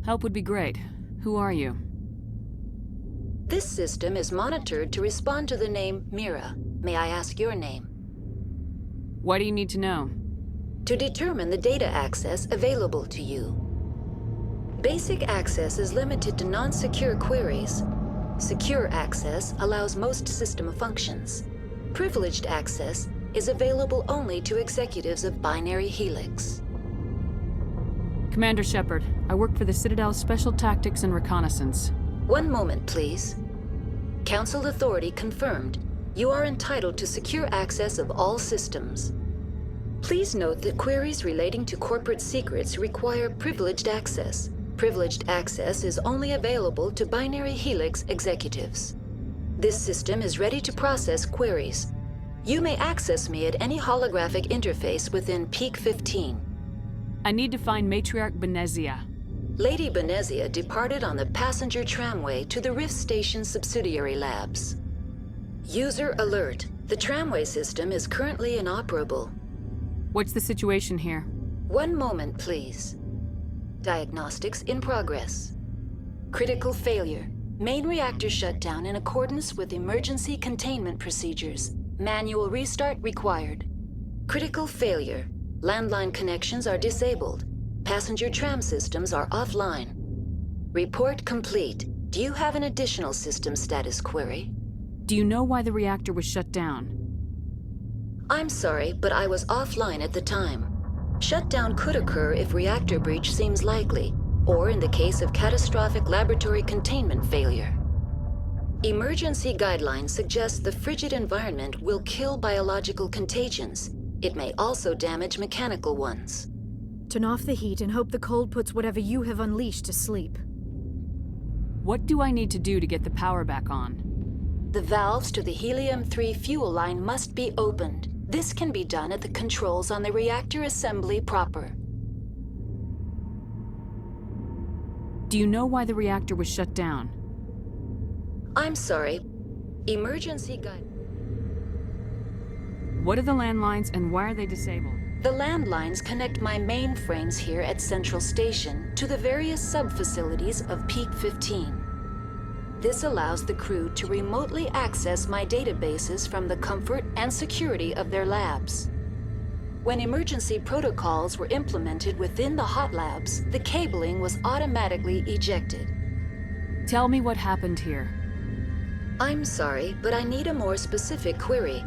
Help would be great. Who are you? This system is monitored to respond to the name Mira. May I ask your name? Why do you need to know? To determine the data access available to you. Basic access is limited to non-secure queries. Secure access allows most system functions. Privileged access is available only to executives of Binary Helix. Commander Shepard, I work for the Citadel Special Tactics and Reconnaissance. One moment, please. Council authority confirmed. You are entitled to secure access of all systems. Please note that queries relating to corporate secrets require privileged access. Privileged access is only available to Binary Helix executives. This system is ready to process queries. You may access me at any holographic interface within Peak 15. I need to find Matriarch Benezia. Lady Benezia departed on the passenger tramway to the Rift Station subsidiary labs. User alert. The tramway system is currently inoperable. What's the situation here? One moment, please. Diagnostics in progress. Critical failure. Main reactor shutdown in accordance with emergency containment procedures. Manual restart required. Critical failure. Landline connections are disabled. Passenger tram systems are offline. Report complete. Do you have an additional system status query? Do you know why the reactor was shut down? I'm sorry, but I was offline at the time. Shutdown could occur if reactor breach seems likely, or in the case of catastrophic laboratory containment failure. Emergency guidelines suggest the frigid environment will kill biological contagions. It may also damage mechanical ones. Turn off the heat and hope the cold puts whatever you have unleashed to sleep. What do I need to do to get the power back on? The valves to the Helium-3 fuel line must be opened. This can be done at the controls on the reactor assembly proper. Do you know why the reactor was shut down? I'm sorry. Emergency guide. What are the landlines and why are they disabled? The landlines connect my mainframes here at Central Station to the various sub-facilities of Peak 15. This allows the crew to remotely access my databases from the comfort and security of their labs. When emergency protocols were implemented within the hot labs, the cabling was automatically ejected. Tell me what happened here. I'm sorry, but I need a more specific query.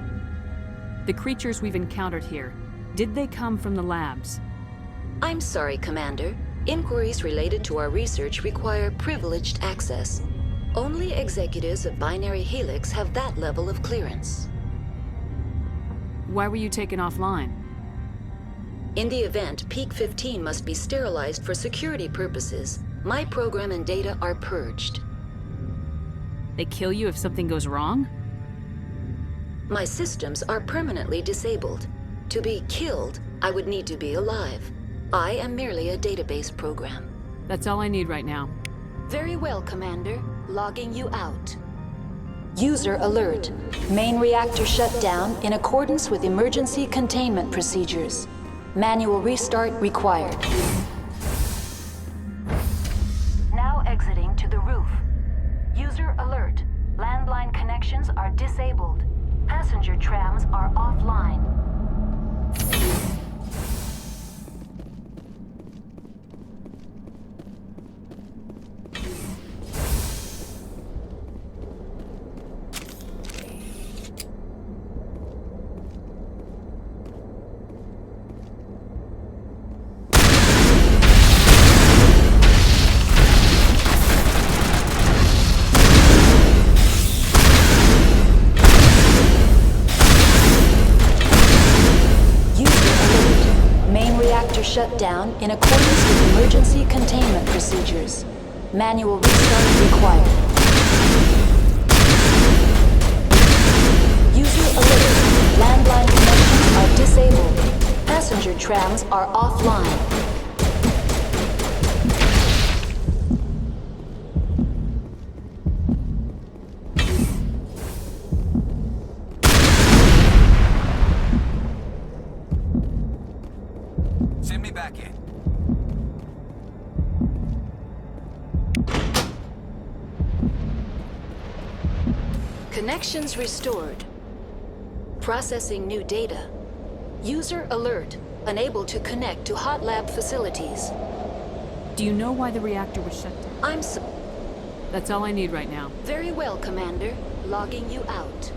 The creatures we've encountered here, did they come from the labs? I'm sorry, Commander. Inquiries related to our research require privileged access. Only executives of Binary Helix have that level of clearance. Why were you taken offline? In the event, Peak 15 must be sterilized for security purposes. My program and data are purged. They kill you if something goes wrong? My systems are permanently disabled. To be killed, I would need to be alive. I am merely a database program. That's all I need right now. Very well, Commander. Logging you out. User alert. Main reactor shut down in accordance with emergency containment procedures. Manual restart required. Now exiting to the roof. User alert. Landline connections are disabled. Passenger trams are offline. Shut down in accordance with emergency containment procedures. Manual restart required. User alert. Landline connections are disabled. Passenger trams are offline. Connections restored. Processing new data. User alert. Unable to connect to hot lab facilities. Do you know why the reactor was shut down? That's all I need right now. Very well, Commander. Logging you out.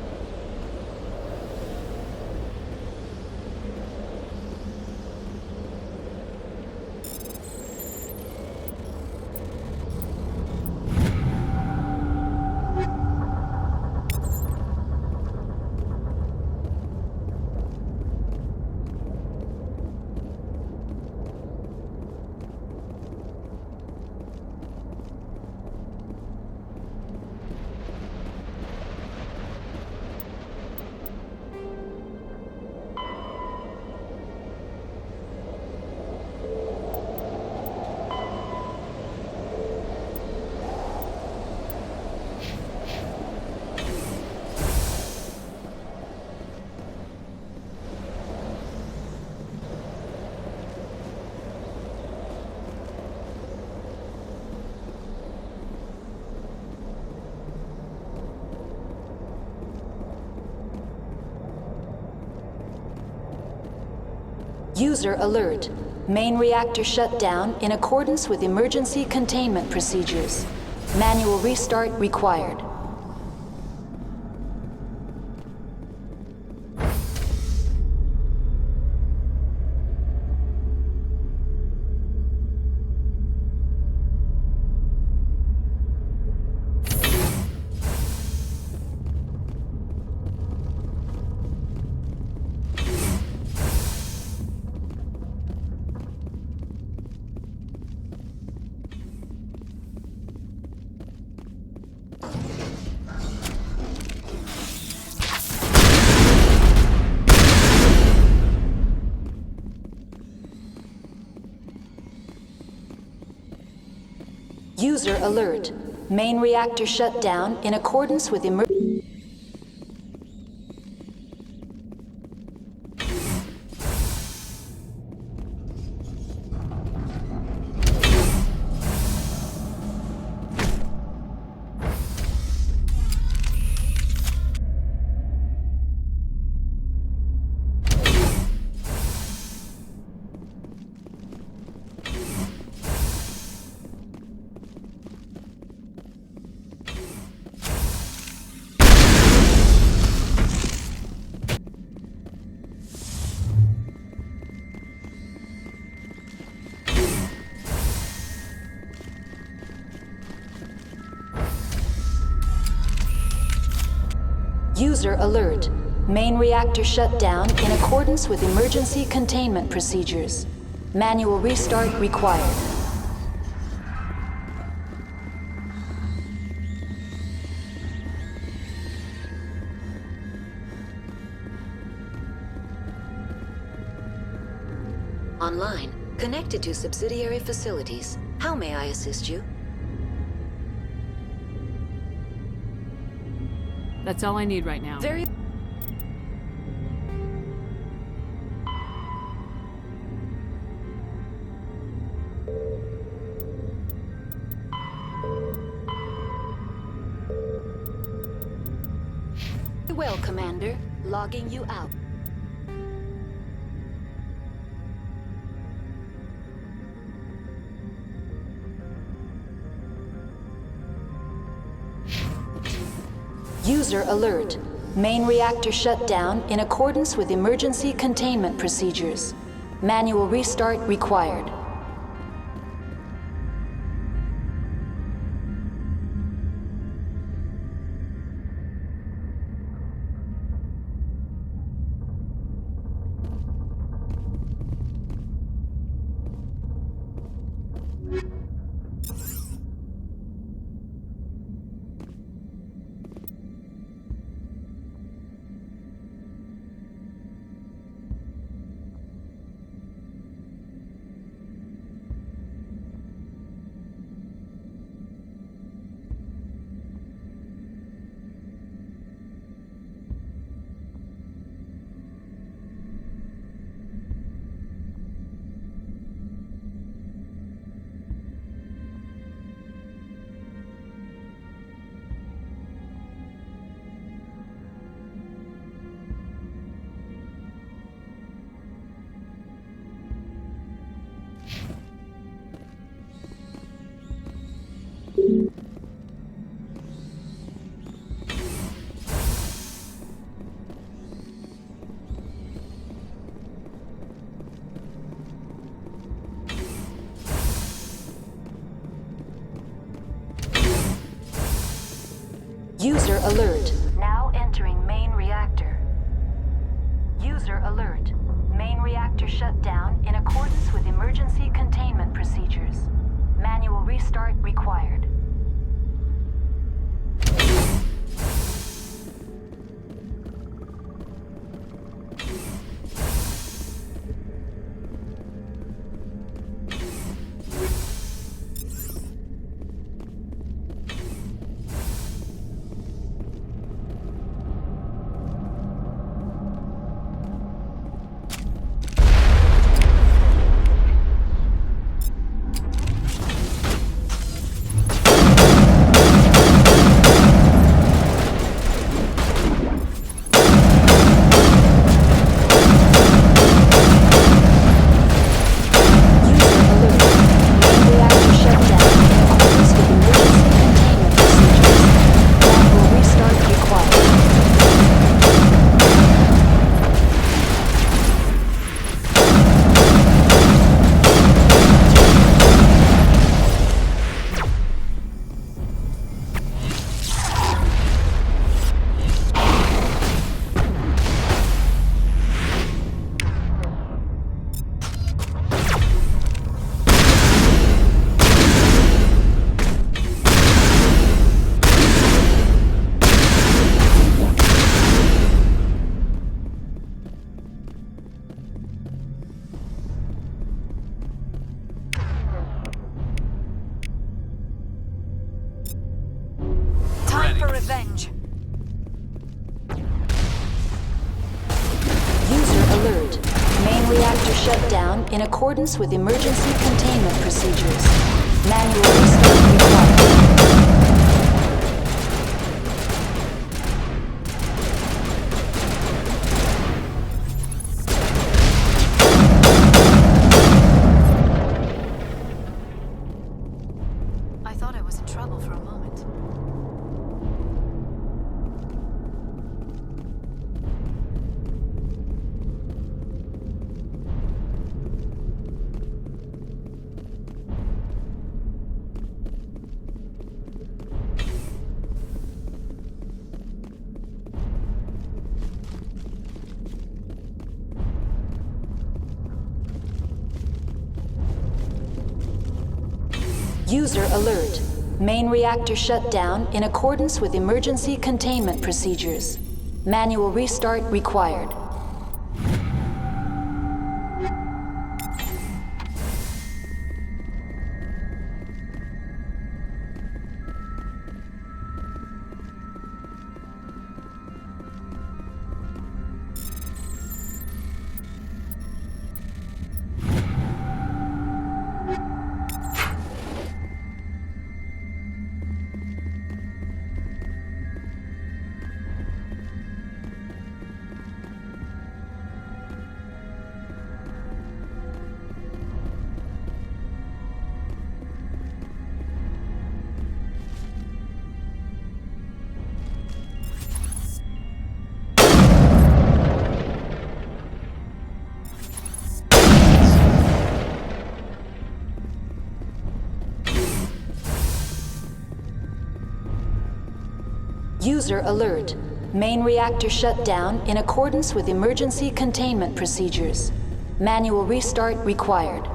User alert. Main reactor shut down in accordance with emergency containment procedures. Manual restart required. User alert. Main reactor shut down in accordance with emergency. User alert. Main reactor shut down in accordance with emergency containment procedures. Manual restart required. Online. Connected to subsidiary facilities. How may I assist you? That's all I need right now. Very... well, Commander. Logging you out. User alert. Main reactor shut down in accordance with emergency containment procedures. Manual restart required. User alert. Now entering main reactor. User alert. Main reactor shut down in accordance with emergency containment procedures. Manual restart required. Time for revenge. User alert. Main reactor shut down in accordance with emergency containment procedures. Manual restart required. I thought I was in trouble for a moment. User alert. Main reactor shut down in accordance with emergency containment procedures. Manual restart required. User alert. Main reactor shut down in accordance with emergency containment procedures. Manual restart required.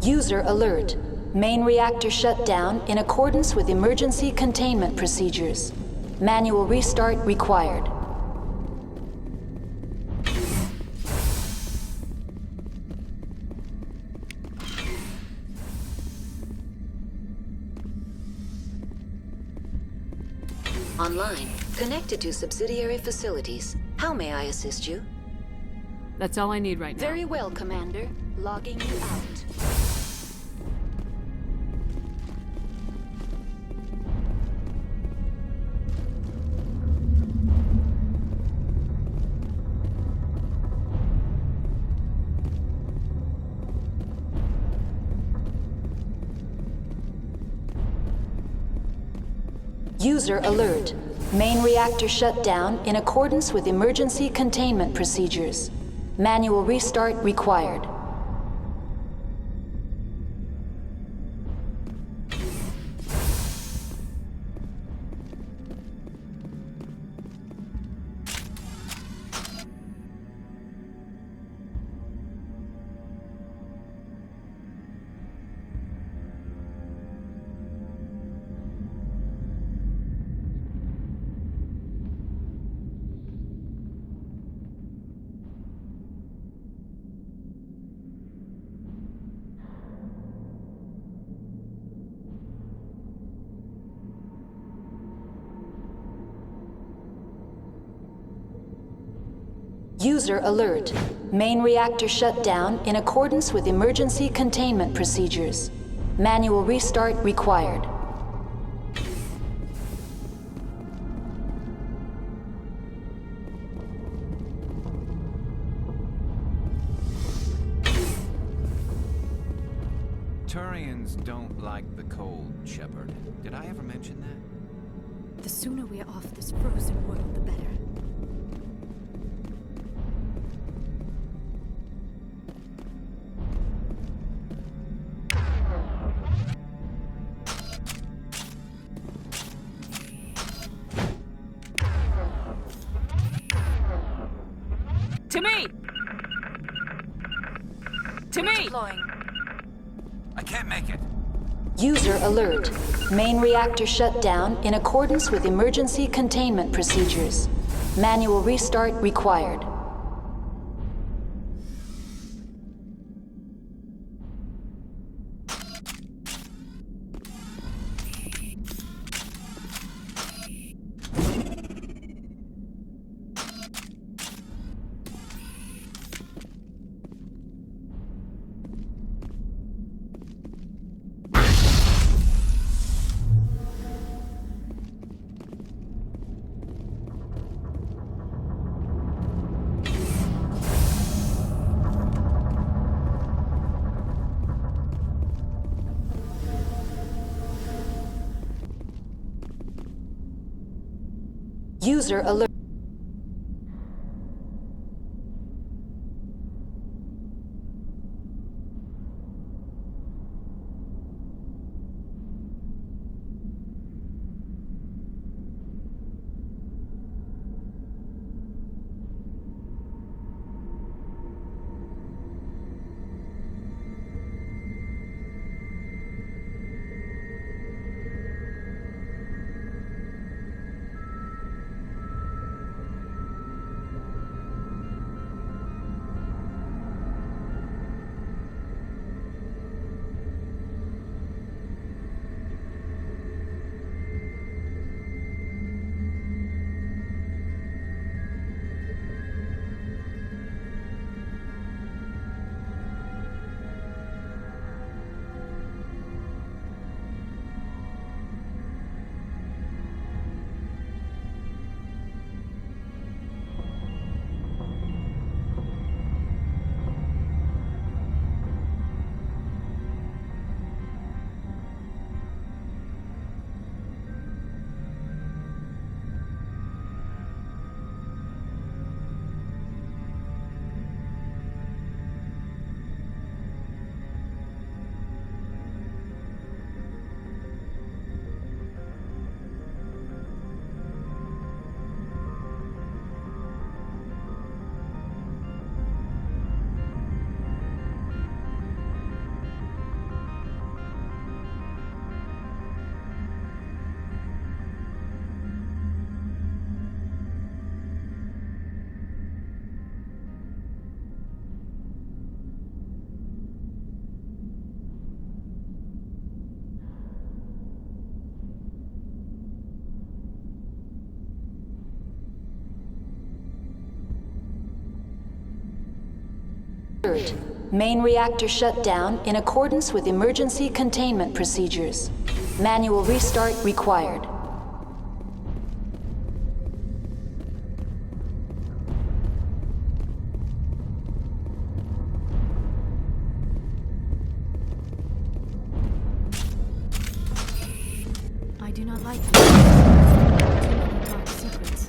User alert. Main reactor shut down in accordance with emergency containment procedures. Manual restart required. Online. Connected to subsidiary facilities. How may I assist you? That's all I need right now. Very well, Commander. Logging you out. User alert. Main reactor shut down in accordance with emergency containment procedures. Manual restart required. User alert. Main reactor shut down in accordance with emergency containment procedures. Manual restart required. Turians don't like the cold, Shepard. Did I ever mention that? The sooner we're off this frozen world, the better. To me! To me! I can't make it. User alert. Main reactor shut down in accordance with emergency containment procedures. Manual restart required. User alert. alert. Main reactor shut down in accordance with emergency containment procedures. Manual restart required. I do not like too many dark secrets.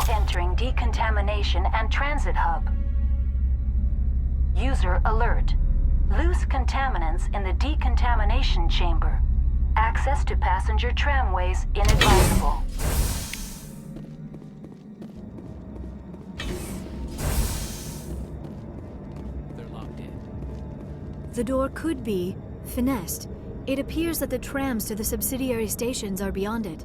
Entering decontamination and transit hub. User alert. Loose contaminants in the decontamination chamber. Access to passenger tramways inadvisable. They're locked in. The door could be finessed. It appears that the trams to the subsidiary stations are beyond it.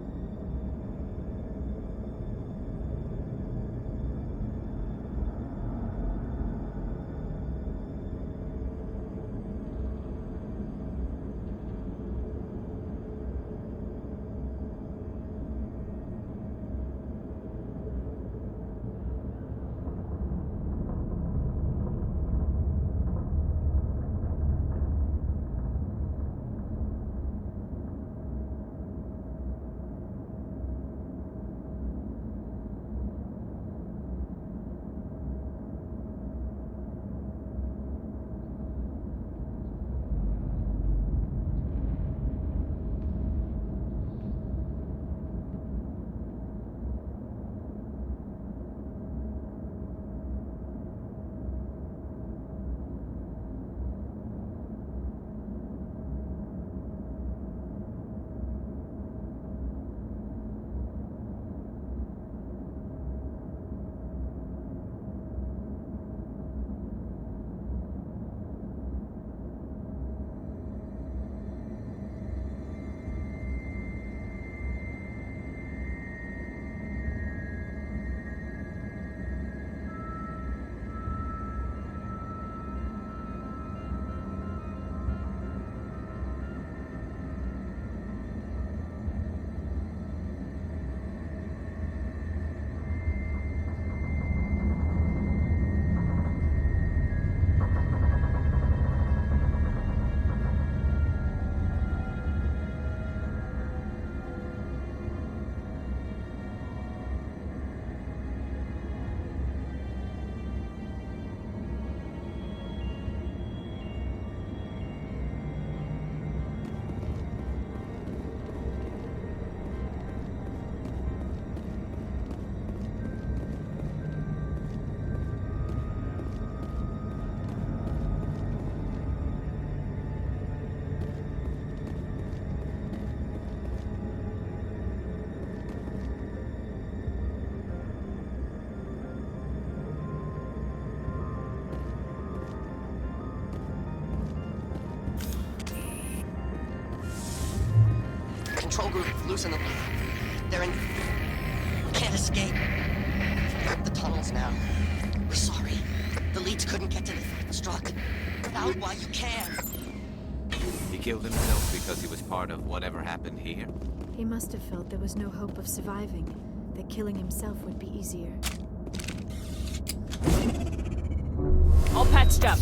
Control group, loosen them. They're in... Can't escape. Rip the tunnels now. couldn't get to the struck. Get out while you can. He killed himself because he was part of whatever happened here? He must have felt there was no hope of surviving, that killing himself would be easier. All patched up.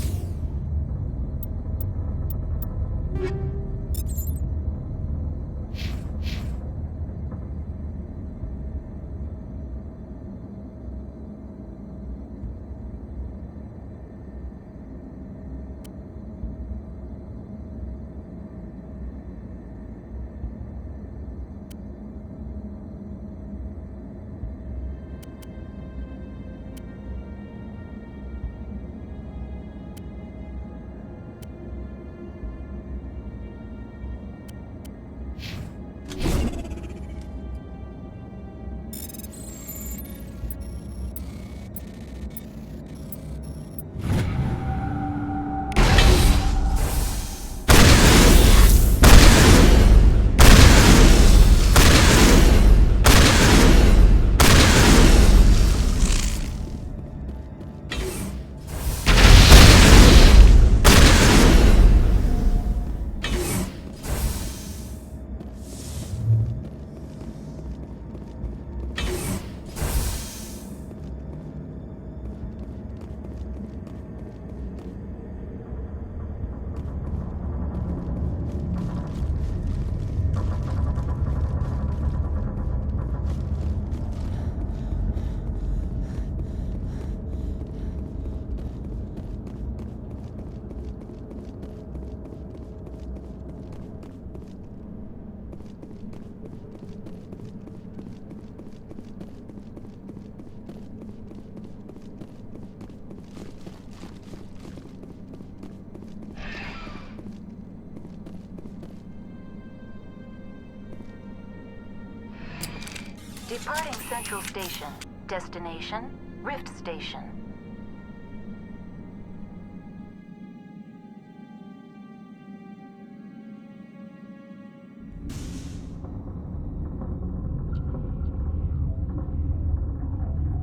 Departing Central Station. Destination, Rift Station.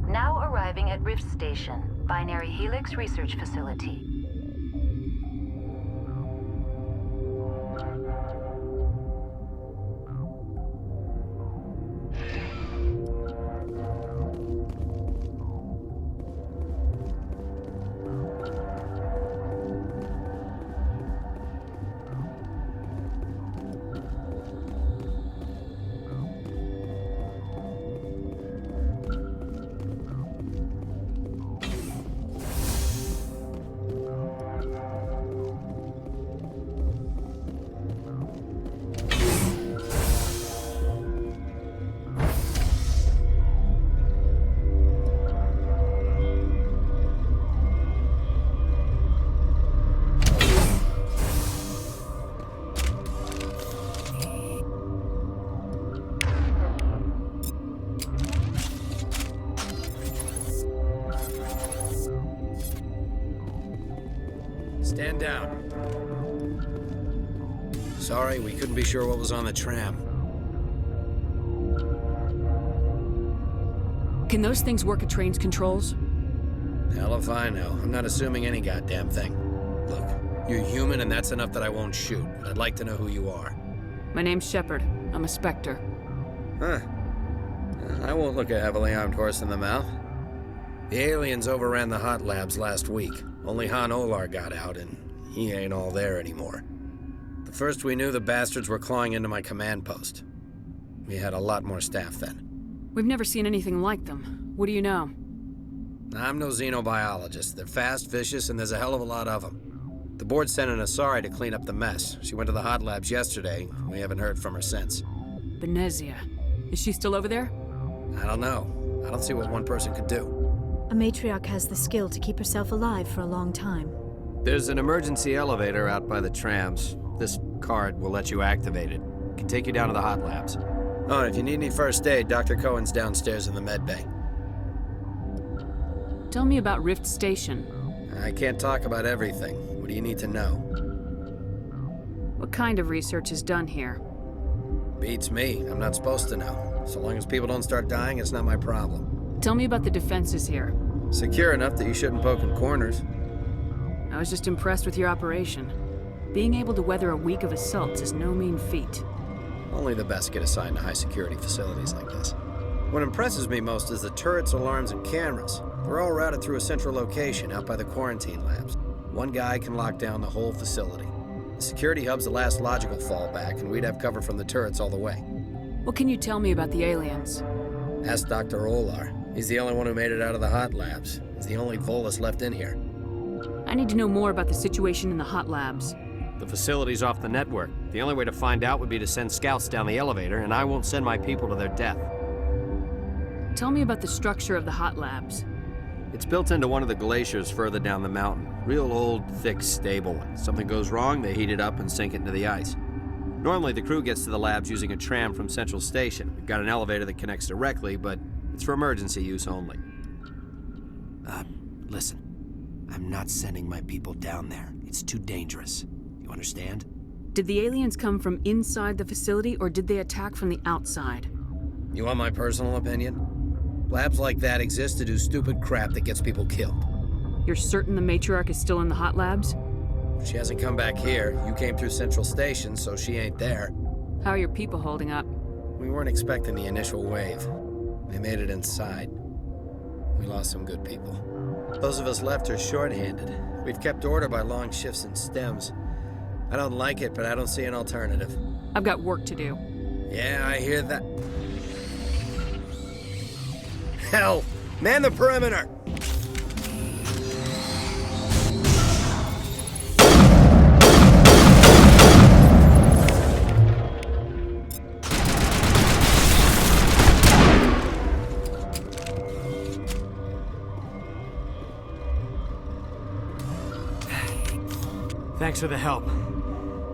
Now arriving at Rift Station, Binary Helix Research Facility. Stand down. Sorry, we couldn't be sure what was on the tram. Can those things work at train's controls? Hell if I know. I'm not assuming any goddamn thing. Look, you're human and that's enough that I won't shoot. But I'd like to know who you are. My name's Shepard. I'm a Spectre. Huh. I won't look a heavily armed horse in the mouth. The aliens overran the hot labs last week. Only Han Olar got out, and he ain't all there anymore. The first we knew, the bastards were clawing into my command post. We had a lot more staff then. We've never seen anything like them. What do you know? I'm no xenobiologist. They're fast, vicious, and there's a hell of a lot of them. The board sent an Asari to clean up the mess. She went to the hot labs yesterday. We haven't heard from her since. Benezia. Is she still over there? I don't know. I don't see what one person could do. A matriarch has the skill to keep herself alive for a long time. There's an emergency elevator out by the trams. This card will let you activate it. It can take you down to the hot labs. Oh, and if you need any first aid, Dr. Cohen's downstairs in the med bay. Tell me about Rift Station. I can't talk about everything. What do you need to know? What kind of research is done here? Beats me. I'm not supposed to know. So long as people don't start dying, it's not my problem. Tell me about the defenses here. Secure enough that you shouldn't poke in corners. I was just impressed with your operation. Being able to weather a week of assaults is no mean feat. Only the best get assigned to high-security facilities like this. What impresses me most is the turrets, alarms, and cameras. They're all routed through a central location out by the quarantine labs. One guy can lock down the whole facility. The security hub's the last logical fallback, and we'd have cover from the turrets all the way. What can you tell me about the aliens? Ask Dr. Olar. He's the only one who made it out of the hot labs. He's the only Volus left in here. I need to know more about the situation in the hot labs. The facility's off the network. The only way to find out would be to send scouts down the elevator, and I won't send my people to their death. Tell me about the structure of the hot labs. It's built into one of the glaciers further down the mountain. Real old, thick, stable one. Something goes wrong, they heat it up and sink it into the ice. Normally, the crew gets to the labs using a tram from Central Station. We've got an elevator that connects directly, but it's for emergency use only. Listen. I'm not sending my people down there. It's too dangerous. You understand? Did the aliens come from inside the facility, or did they attack from the outside? You want my personal opinion? Labs like that exist to do stupid crap that gets people killed. You're certain the matriarch is still in the hot labs? She hasn't come back here. You came through Central Station, so she ain't there. How are your people holding up? We weren't expecting the initial wave. They made it inside. We lost some good people. Those of us left are short-handed. We've kept order by long shifts and stems. I don't like it, but I don't see an alternative. I've got work to do. Yeah, I hear that. Hell! Man the perimeter! Thanks for the help.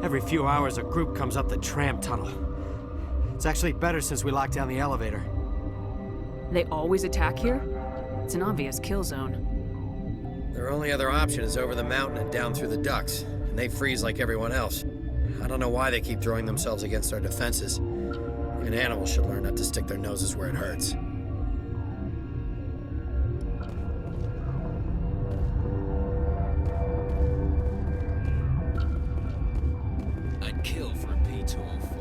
Every few hours, a group comes up the tram tunnel. It's actually better since we locked down the elevator. They always attack here? It's an obvious kill zone. Their only other option is over the mountain and down through the ducts, and they freeze like everyone else. I don't know why they keep throwing themselves against our defenses. Even animals should learn not to stick their noses where it hurts. I'd kill for a P204.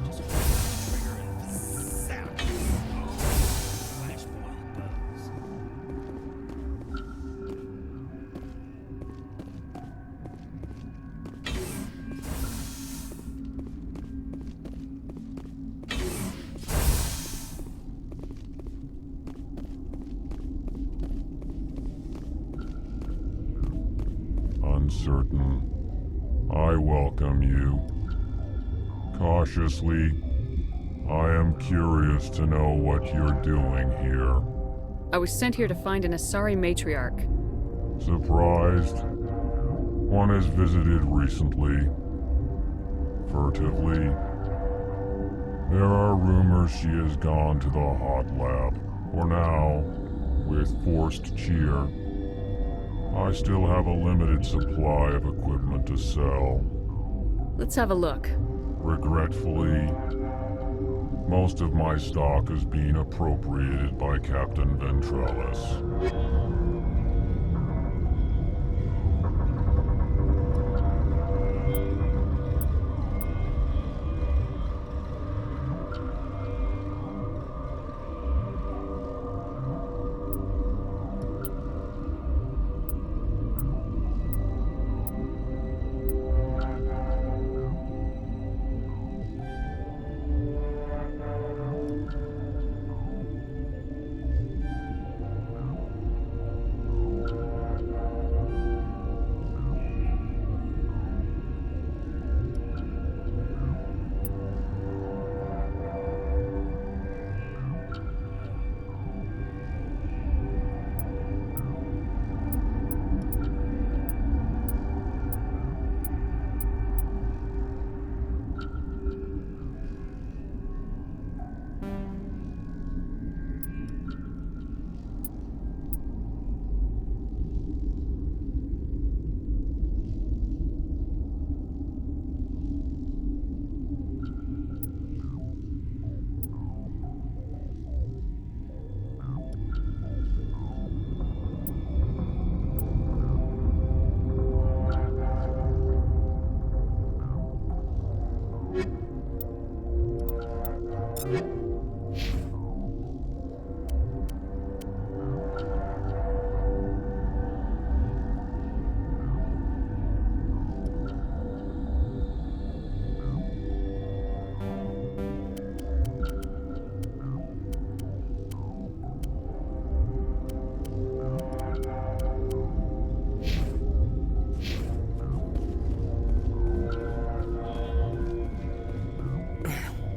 Just pull the trigger and zap. Flash boil burns. Uncertain. I welcome you. Cautiously, I am curious to know what you're doing here. I was sent here to find an Asari matriarch. Surprised? One has visited recently. Furtively. There are rumors she has gone to the hot lab. For now, with forced cheer. I still have a limited supply of equipment to sell. Let's have a look. Regretfully, most of my stock is being appropriated by Captain Ventrellis.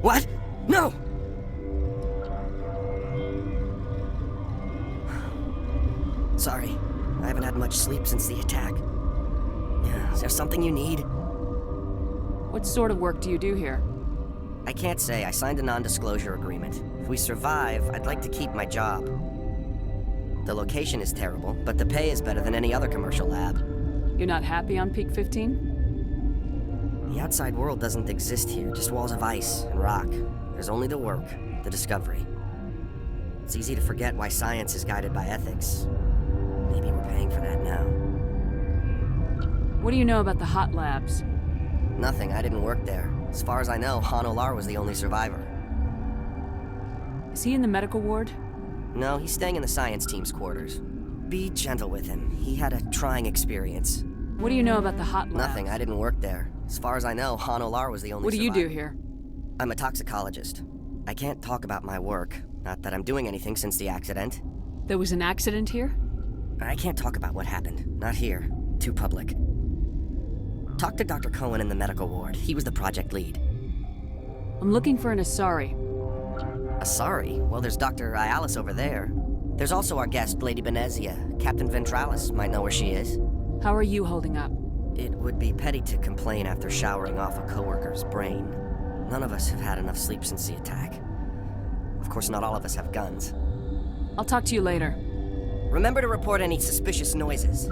What? No! Sorry, I haven't had much sleep since the attack. Is there something you need? What sort of work do you do here? I can't say. I signed a non-disclosure agreement. If we survive, I'd like to keep my job. The location is terrible, but the pay is better than any other commercial lab. You're not happy on Peak 15? The outside world doesn't exist here, just walls of ice and rock. There's only the work, the discovery. It's easy to forget why science is guided by ethics. Maybe we're paying for that now. What do you know about the hot labs? Nothing. I didn't work there. As far as I know, Han Olar was the only survivor. Is he in the medical ward? No, he's staying in the science team's quarters. Be gentle with him. He had a trying experience. What do you know about the hot labs? Nothing. I didn't work there. As far as I know, Han Olar was the only What do you survivor. do here? I'm a toxicologist. I can't talk about my work. Not that I'm doing anything since the accident. There was an accident here? I can't talk about what happened. Not here. Too public. Talk to Dr. Cohen in the medical ward. He was the project lead. I'm looking for an Asari. Asari? Well, there's Dr. Ialis over there. There's also our guest, Lady Benezia. Captain Ventralis might know where she is. How are you holding up? It would be petty to complain after showering off a coworker's brain. None of us have had enough sleep since the attack. Of course, not all of us have guns. I'll talk to you later. Remember to report any suspicious noises.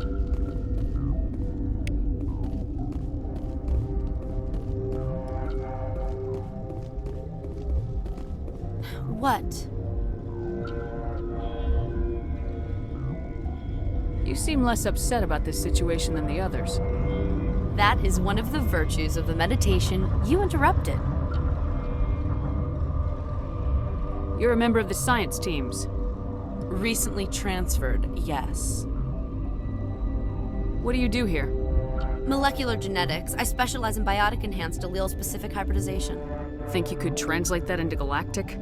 What? You seem less upset about this situation than the others. That is one of the virtues of the meditation you interrupted. You're a member of the science teams. Recently transferred, yes. What do you do here? Molecular genetics. I specialize in biotic-enhanced allele-specific hybridization. Think you could translate that into galactic?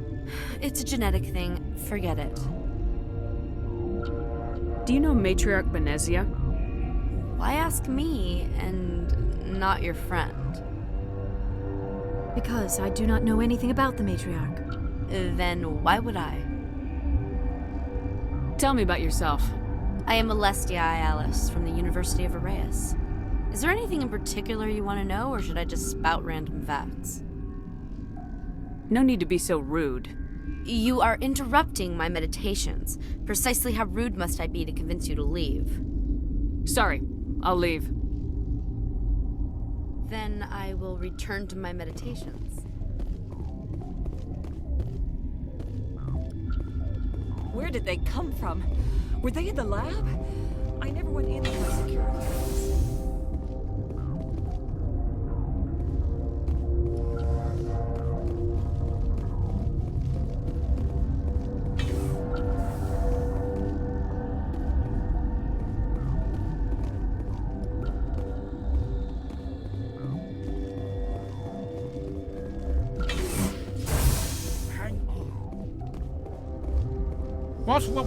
It's a genetic thing. Forget it. Do you know Matriarch Benezia? Why ask me and not your friend? Because I do not know anything about the Matriarch. Then why would I? Tell me about yourself. I am Alestia Ialis from the University of Arraeus. Is there anything in particular you want to know, or should I just spout random facts? No need to be so rude. You are interrupting my meditations. Precisely how rude must I be to convince you to leave? Sorry, I'll leave. Then I will return to my meditations. Where did they come from? Were they in the lab? I never went in with my security clearance.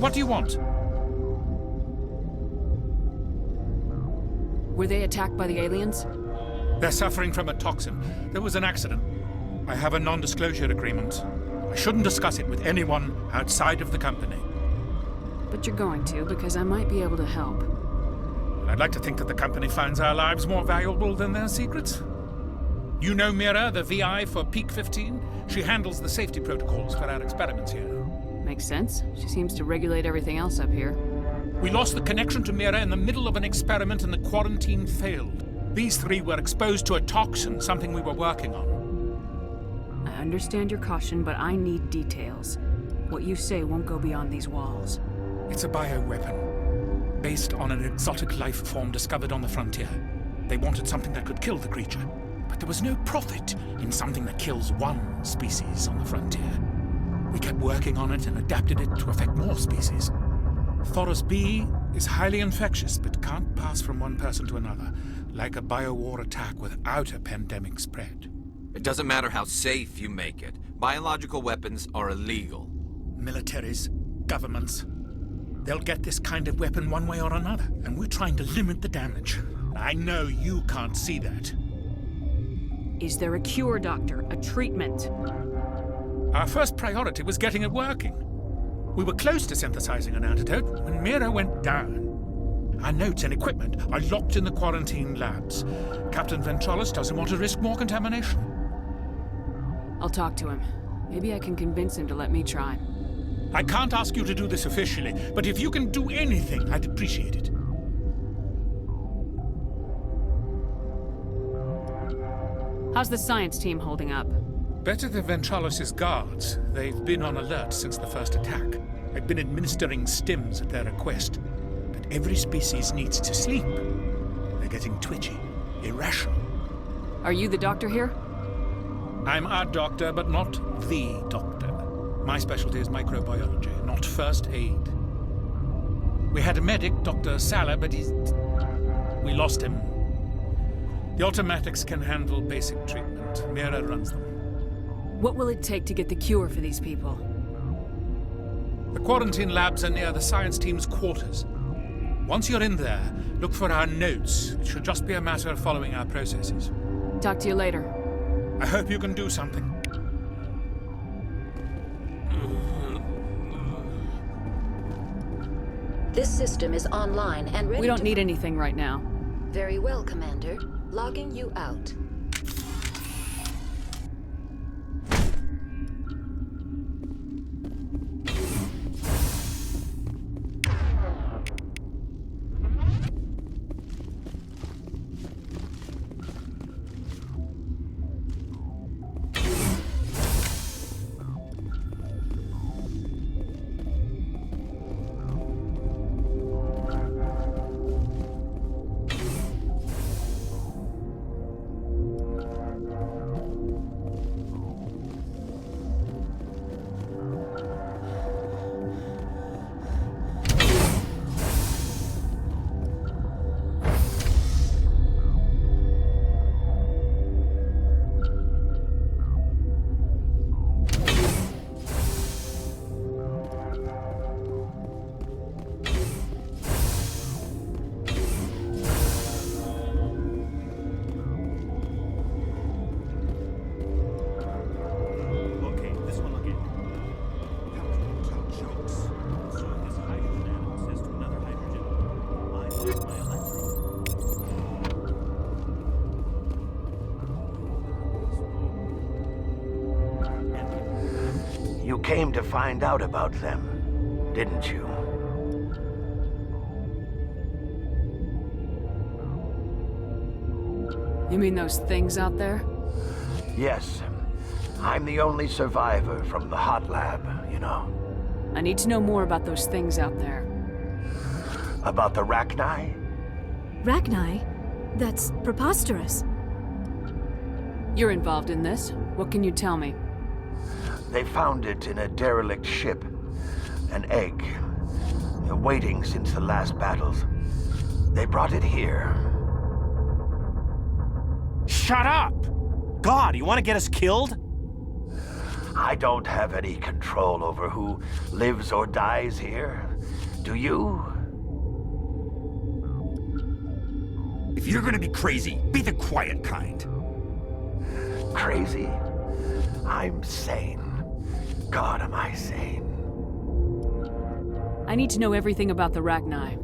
What do you want? Were they attacked by the aliens? They're suffering from a toxin. There was an accident. I have a non-disclosure agreement. I shouldn't discuss it with anyone outside of the company. But you're going to, because I might be able to help. I'd like to think that the company finds our lives more valuable than their secrets. You know Mira, the VI for Peak 15? She handles the safety protocols for our experiments here. Makes sense. She seems to regulate everything else up here. We lost the connection to Mira in the middle of an experiment and the quarantine failed. These three were exposed to a toxin, something we were working on. I understand your caution, but I need details. What you say won't go beyond these walls. It's a bioweapon, based on an exotic life form discovered on the frontier. They wanted something that could kill the creature, but there was no profit in something that kills one species on the frontier. We kept working on it and adapted it to affect more species. Thoros B is highly infectious, but can't pass from one person to another, like a biowar attack without a pandemic spread. It doesn't matter how safe you make it. Biological weapons are illegal. Militaries, governments, they'll get this kind of weapon one way or another, and we're trying to limit the damage. I know you can't see that. Is there a cure, Doctor? A treatment? Our first priority was getting it working. We were close to synthesizing an antidote when Mira went down. Our notes and equipment are locked in the quarantine labs. Captain Ventralis doesn't want to risk more contamination. I'll talk to him. Maybe I can convince him to let me try. I can't ask you to do this officially, but if you can do anything, I'd appreciate it. How's the science team holding up? Better than Ventralis' guards. They've been on alert since the first attack. I've been administering stims at their request. But every species needs to sleep. They're getting twitchy, irrational. Are you the doctor here? I'm a doctor, but not the doctor. My specialty is microbiology, not first aid. We had a medic, Dr. Sala, but we lost him. The automatics can handle basic treatment. Mira runs them. What will it take to get the cure for these people? The quarantine labs are near the science team's quarters. Once you're in there, look for our notes. It should just be a matter of following our processes. Talk to you later. I hope you can do something. This system is online and ready. We don't need anything right now. Very well, Commander. Logging you out. You came to find out about them, didn't you? You mean those things out there? Yes. I'm the only survivor from the hot lab, you know. I need to know more about those things out there. About the Rachni? Rachni? That's preposterous. You're involved in this. What can you tell me? They found it in a derelict ship. An egg. Waiting since the last battles. They brought it here. Shut up! God, you want to get us killed? I don't have any control over who lives or dies here. Do you? If you're gonna be crazy, be the quiet kind. Crazy? I'm sane. God, am I sane? I need to know everything about the Rachni.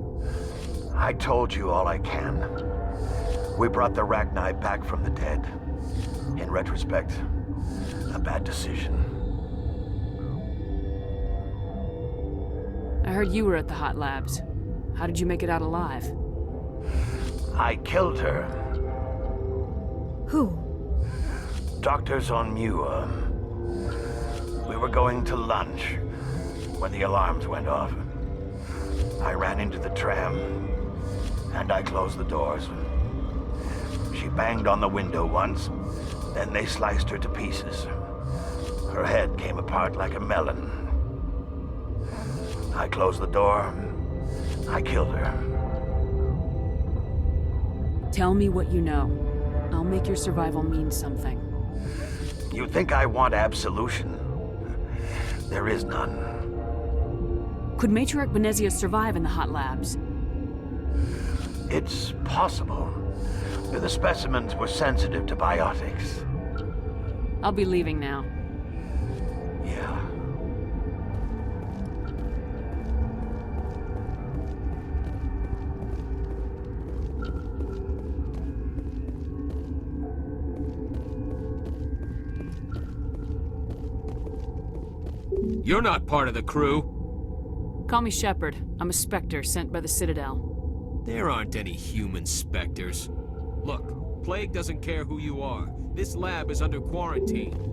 I told you all I can. We brought the Rachni back from the dead. In retrospect, a bad decision. I heard you were at the hot labs. How did you make it out alive? I killed her. Who? Doctors on Muir. We were going to lunch when the alarms went off. I ran into the tram, and I closed the doors. She banged on the window once, then they sliced her to pieces. Her head came apart like a melon. I closed the door. I killed her. Tell me what you know. I'll make your survival mean something. You think I want absolution? There is none. Could Matriarch Benezia survive in the hot labs? It's possible. The specimens were sensitive to biotics. I'll be leaving now. You're not part of the crew. Call me Shepard. I'm a Spectre sent by the Citadel. There aren't any human specters. Look, Plague doesn't care who you are. This lab is under quarantine.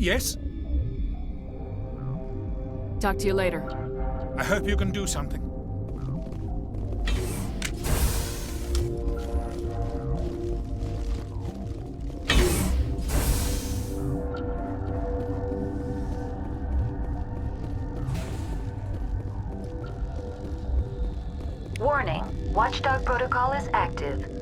Yes? Talk to you later. I hope you can do something. Warning, Watchdog protocol is active.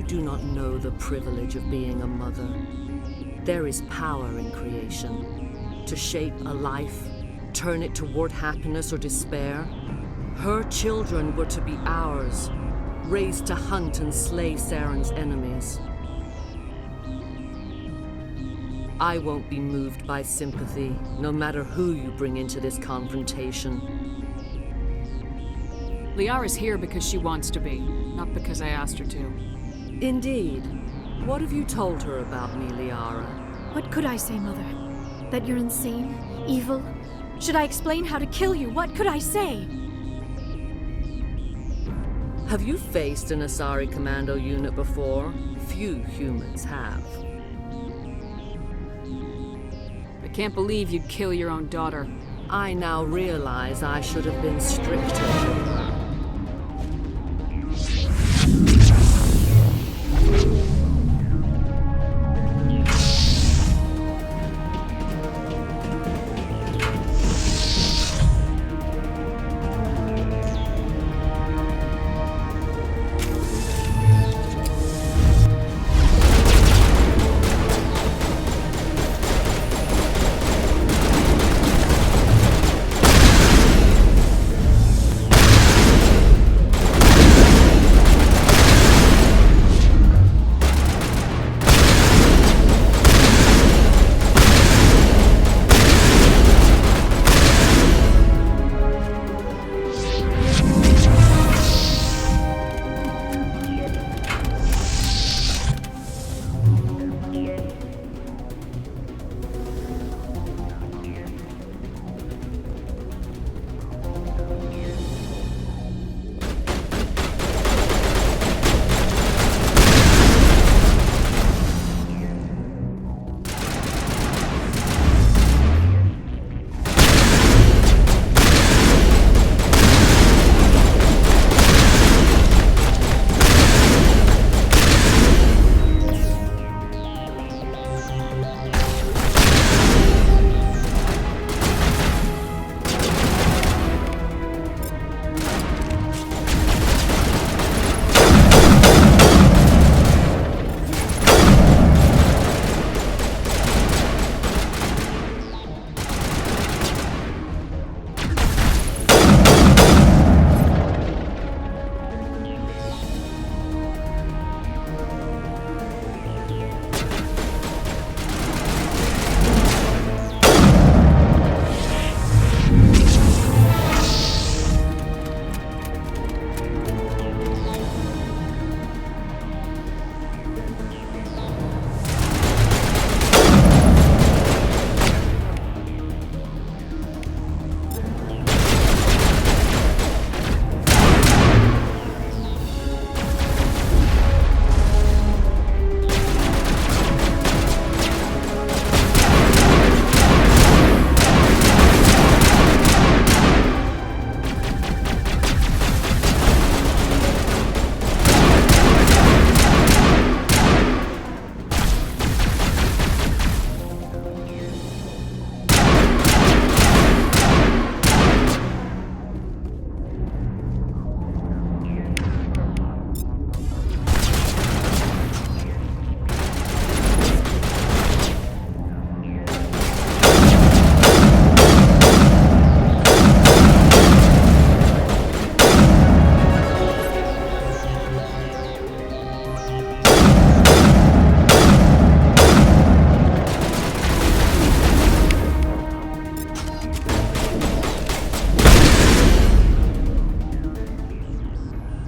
do not know the privilege of being a mother. There is power in creation. To shape a life, turn it toward happiness or despair. Her children were to be ours, raised to hunt and slay Saren's enemies. I won't be moved by sympathy, no matter who you bring into this confrontation. Liara's here because she wants to be, not because I asked her to. Indeed. What have you told her about me, Liara? What could I say, Mother? That you're insane? Evil? Should I explain how to kill you? What could I say? Have you faced an Asari commando unit before? Few humans have. I can't believe you'd kill your own daughter. I now realize I should have been stricter.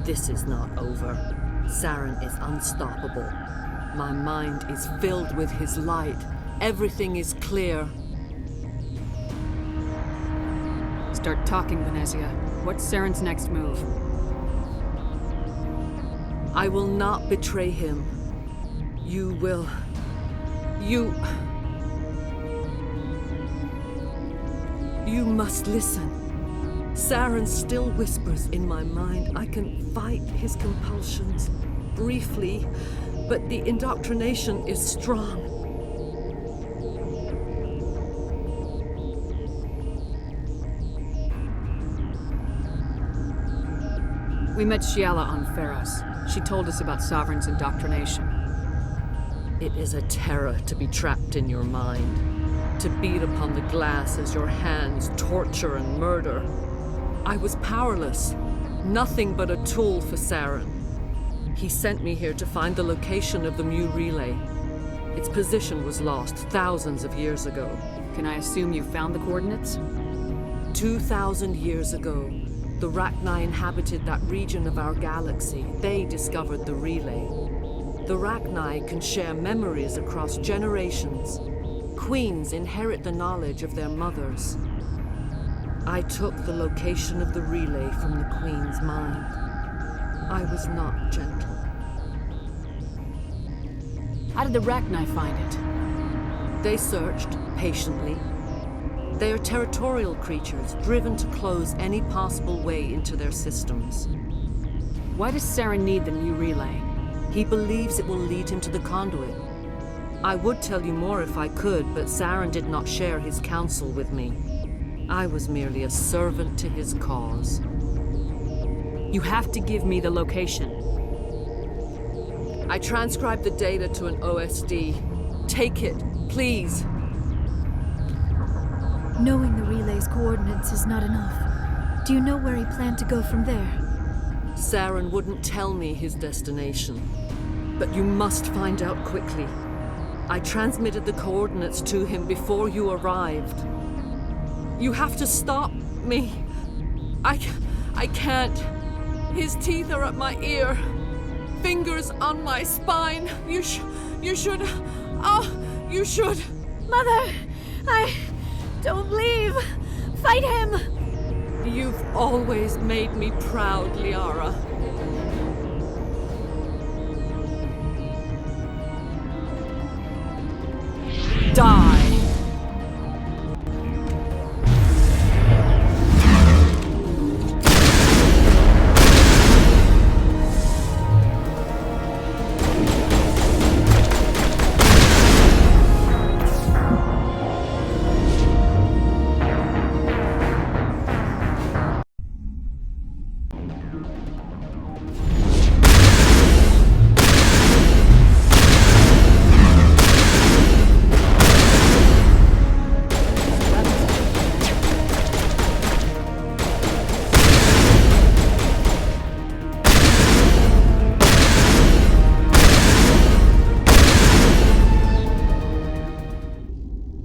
This is not over. Saren is unstoppable. My mind is filled with his light. Everything is clear. Start talking, Venezia. What's Saren's next move? I will not betray him. You will. You must listen. Saren still whispers in my mind. I can fight his compulsions briefly, but the indoctrination is strong. We met Shiala on Pharos. She told us about Sovereign's indoctrination. It is a terror to be trapped in your mind, to beat upon the glass as your hands torture and murder. I was powerless, nothing but a tool for Saren. He sent me here to find the location of the Mu relay. Its position was lost thousands of years ago. Can I assume you found the coordinates? 2,000 years ago, the Rachni inhabited that region of our galaxy. They discovered the relay. The Rachni can share memories across generations. Queens inherit the knowledge of their mothers. I took the location of the relay from the Queen's mind. I was not gentle. How did the Rachni find it? They searched patiently. They are territorial creatures, driven to close any possible way into their systems. Why does Saren need the Mu relay? He believes it will lead him to the conduit. I would tell you more if I could, but Saren did not share his counsel with me. I was merely a servant to his cause. You have to give me the location. I transcribed the data to an OSD. Take it, please. Knowing the relay's coordinates is not enough. Do you know where he planned to go from there? Saren wouldn't tell me his destination. But you must find out quickly. I transmitted the coordinates to him before you arrived. You have to stop me. I can't. His teeth are at my ear. Fingers on my spine. You should. Mother, don't leave. Fight him. You've always made me proud, Liara. Die.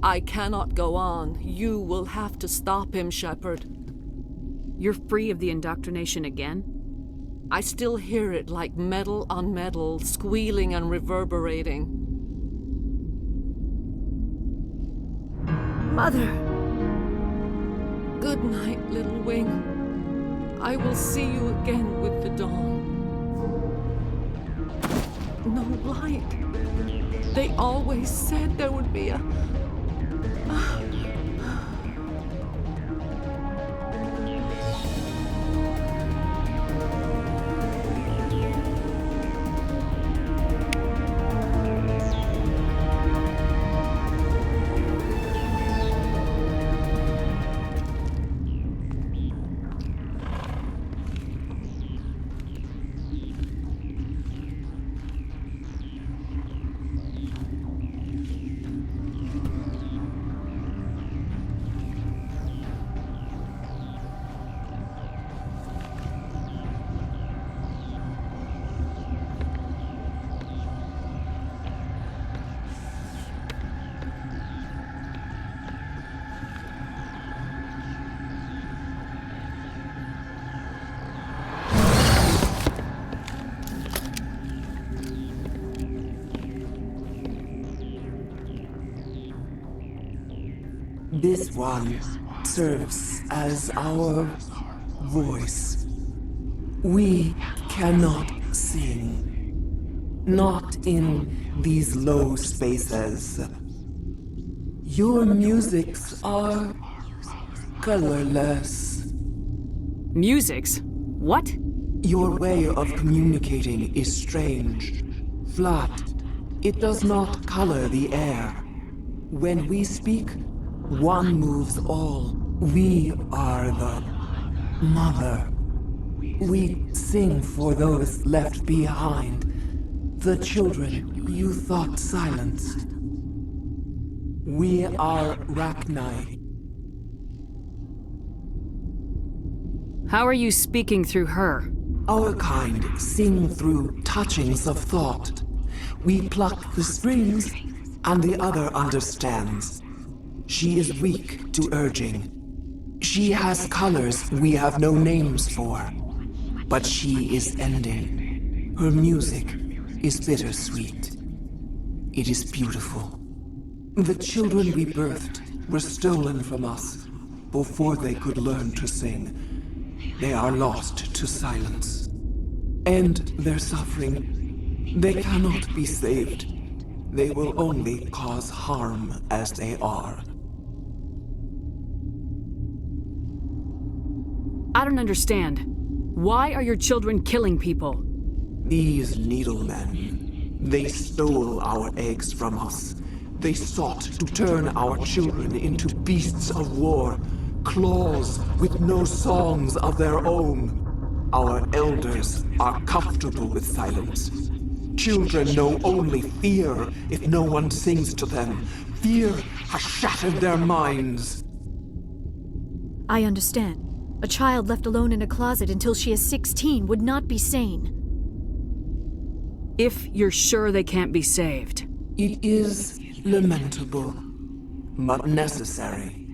I cannot go on. You will have to stop him, Shepard. You're free of the indoctrination again? I still hear it like metal on metal, squealing and reverberating. Mother! Good night, little wing. I will see you again with the dawn. No light. They always said there would be a... This one serves as our voice. We cannot sing. Not in these low spaces. Your musics are colorless. Musics? What? Your way of communicating is strange. Flat. It does not color the air. When we speak, one moves all. We are the mother. We sing for those left behind, the children you thought silenced. We are Rachni. How are you speaking through her? Our kind sing through touchings of thought. We pluck the strings, and the other understands. She is weak to urging. She has colors we have no names for. But she is ending. Her music is bittersweet. It is beautiful. The children we birthed were stolen from us before they could learn to sing. They are lost to silence. And their suffering, they cannot be saved. They will only cause harm as they are. I don't understand. Why are your children killing people? These needlemen, they stole our eggs from us. They sought to turn our children into beasts of war, claws with no songs of their own. Our elders are comfortable with silence. Children know only fear if no one sings to them. Fear has shattered their minds. I understand. A child left alone in a closet until she is 16 would not be sane. If you're sure they can't be saved. It is lamentable, but necessary.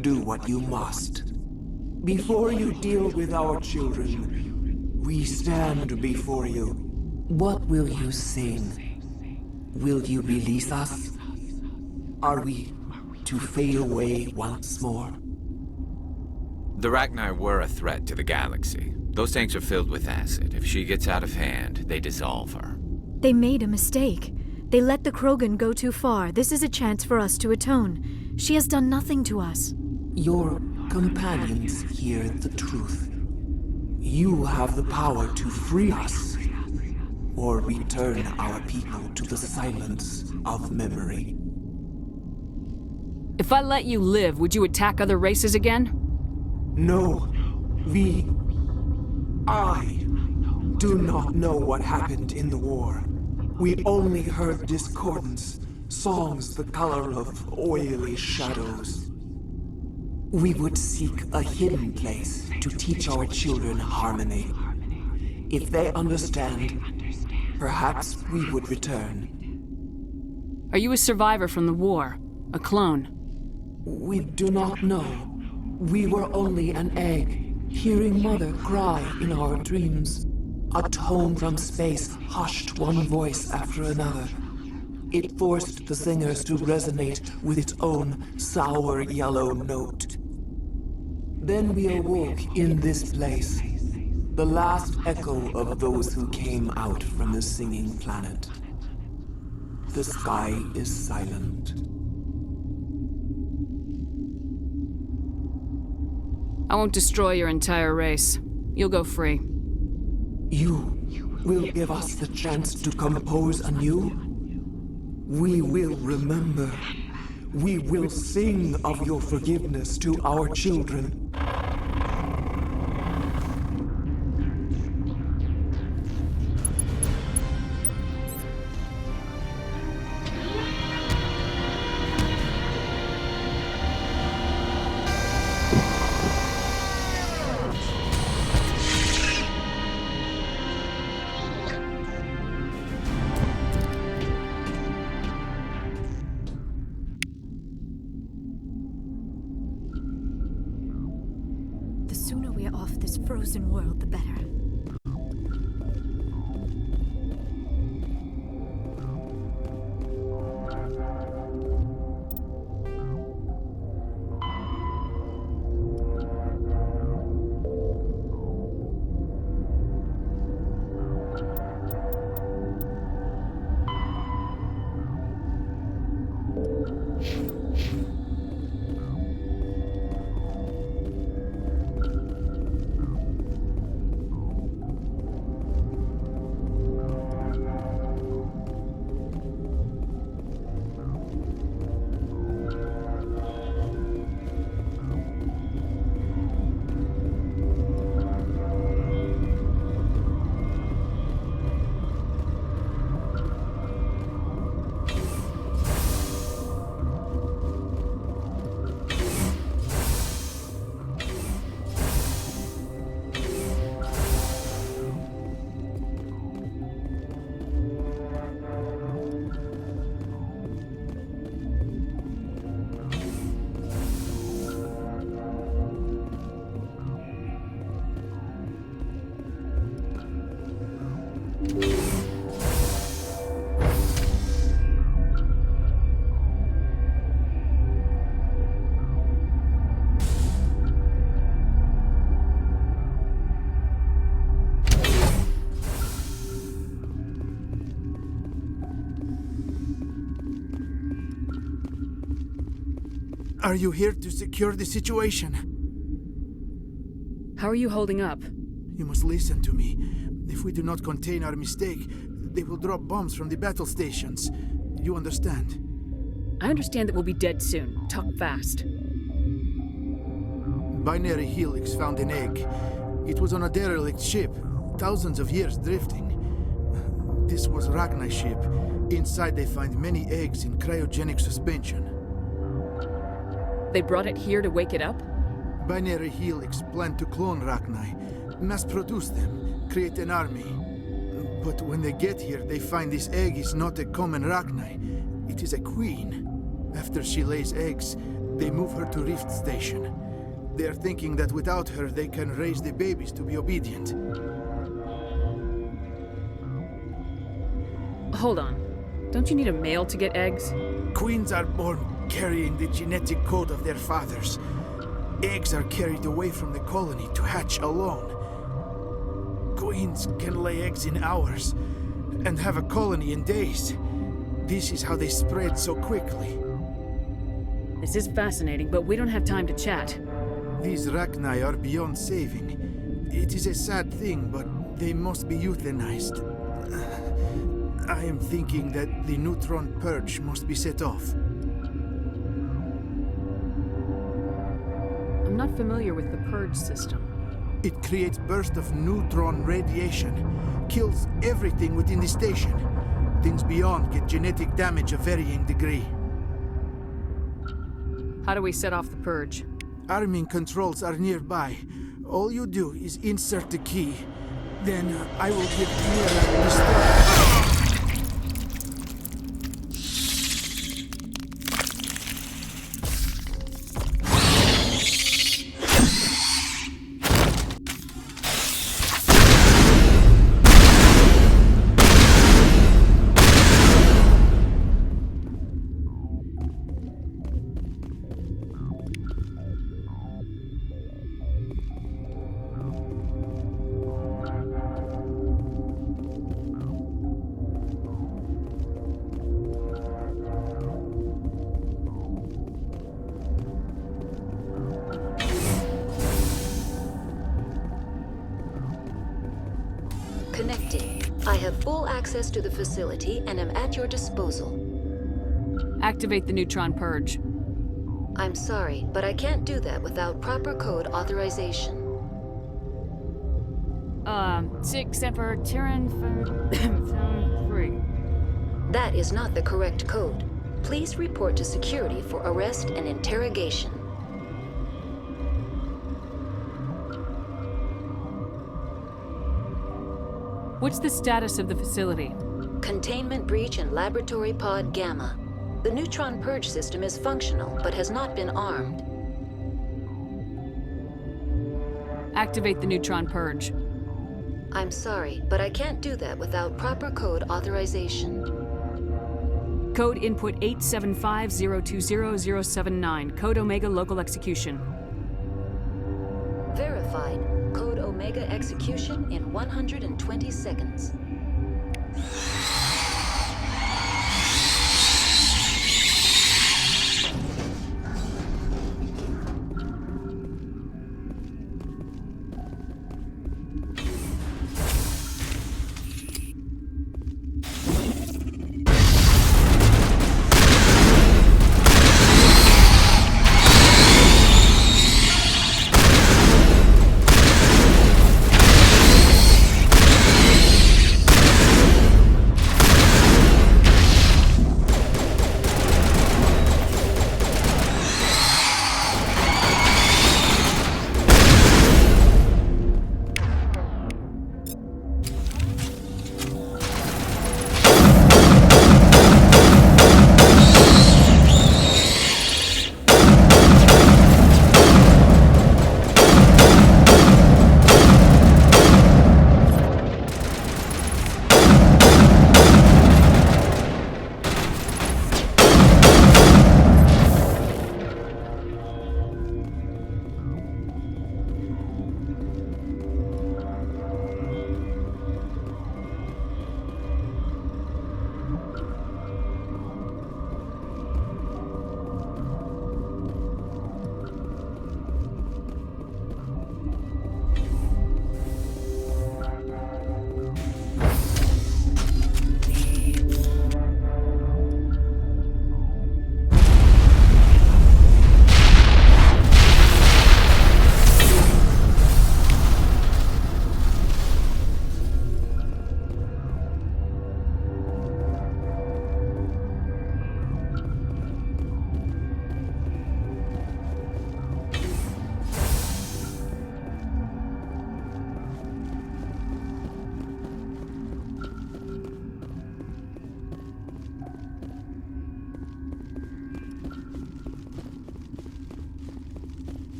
Do what you must. Before you deal with our children, we stand before you. What will you sing? Will you release us? Are we to fade away once more? The Rachni were a threat to the galaxy. Those tanks are filled with acid. If she gets out of hand, they dissolve her. They made a mistake. They let the Krogan go too far. This is a chance for us to atone. She has done nothing to us. Your companions hear the truth. You have the power to free us, or return our people to the silence of memory. If I let you live, would you attack other races again? No, I do not know what happened in the war. We only heard discordance, songs the color of oily shadows. We would seek a hidden place to teach our children harmony. If they understand, perhaps we would return. Are you a survivor from the war? A clone? We do not know. We were only an egg, hearing Mother cry in our dreams. A tone from space hushed one voice after another. It forced the singers to resonate with its own sour yellow note. Then we awoke in this place, the last echo of those who came out from the singing planet. The sky is silent. I won't destroy your entire race. You'll go free. You will give us the chance to compose anew? We will remember. We will sing of your forgiveness to our children. The sooner we are off this frozen world, the better. Are you here to secure the situation? How are you holding up? You must listen to me. If we do not contain our mistake, they will drop bombs from the battle stations. You understand? I understand that we'll be dead soon. Talk fast. Binary Helix found an egg. It was on a derelict ship, thousands of years drifting. This was Rachni's ship. Inside they find many eggs in cryogenic suspension. They brought it here to wake it up? Binary Helix planned to clone Rachni, mass-produce them, create an army. But when they get here, they find this egg is not a common Rachni. It is a queen. After she lays eggs, they move her to Rift Station. They are thinking that without her, they can raise the babies to be obedient. Hold on. Don't you need a male to get eggs? Queens are born carrying the genetic code of their fathers. Eggs are carried away from the colony to hatch alone. Queens can lay eggs in hours and have a colony in days. This is how they spread so quickly. This is fascinating, but we don't have time to chat. These Rachni are beyond saving. It is a sad thing, but they must be euthanized. I am thinking that the neutron purge must be set off. I'm not familiar with the purge system. It creates bursts of neutron radiation, kills everything within the station. Things beyond get genetic damage of varying degree. How do we set off the purge? Arming controls are nearby. All you do is insert the key. Then I will give Mira the start. Connecting. I have full access to the facility and am at your disposal. Activate the neutron purge. I'm sorry, but I can't do that without proper code authorization. 6 Emperor Tyrann for 3. That is not the correct code. Please report to security for arrest and interrogation. What's the status of the facility? Containment breach in Laboratory Pod Gamma. The neutron purge system is functional, but has not been armed. Activate the neutron purge. I'm sorry, but I can't do that without proper code authorization. Code input 875020079. Code Omega local execution. Verified. Code Omega execution in 120 seconds.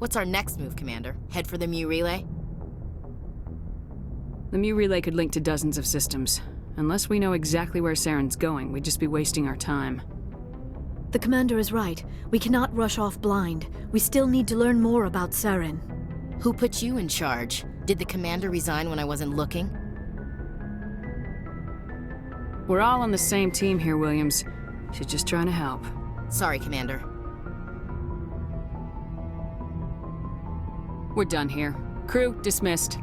What's our next move, Commander? Head for the Mu Relay? The Mu Relay could link to dozens of systems. Unless we know exactly where Saren's going, we'd just be wasting our time. The Commander is right. We cannot rush off blind. We still need to learn more about Saren. Who put you in charge? Did the Commander resign when I wasn't looking? We're all on the same team here, Williams. She's just trying to help. Sorry, Commander. We're done here. Crew, dismissed.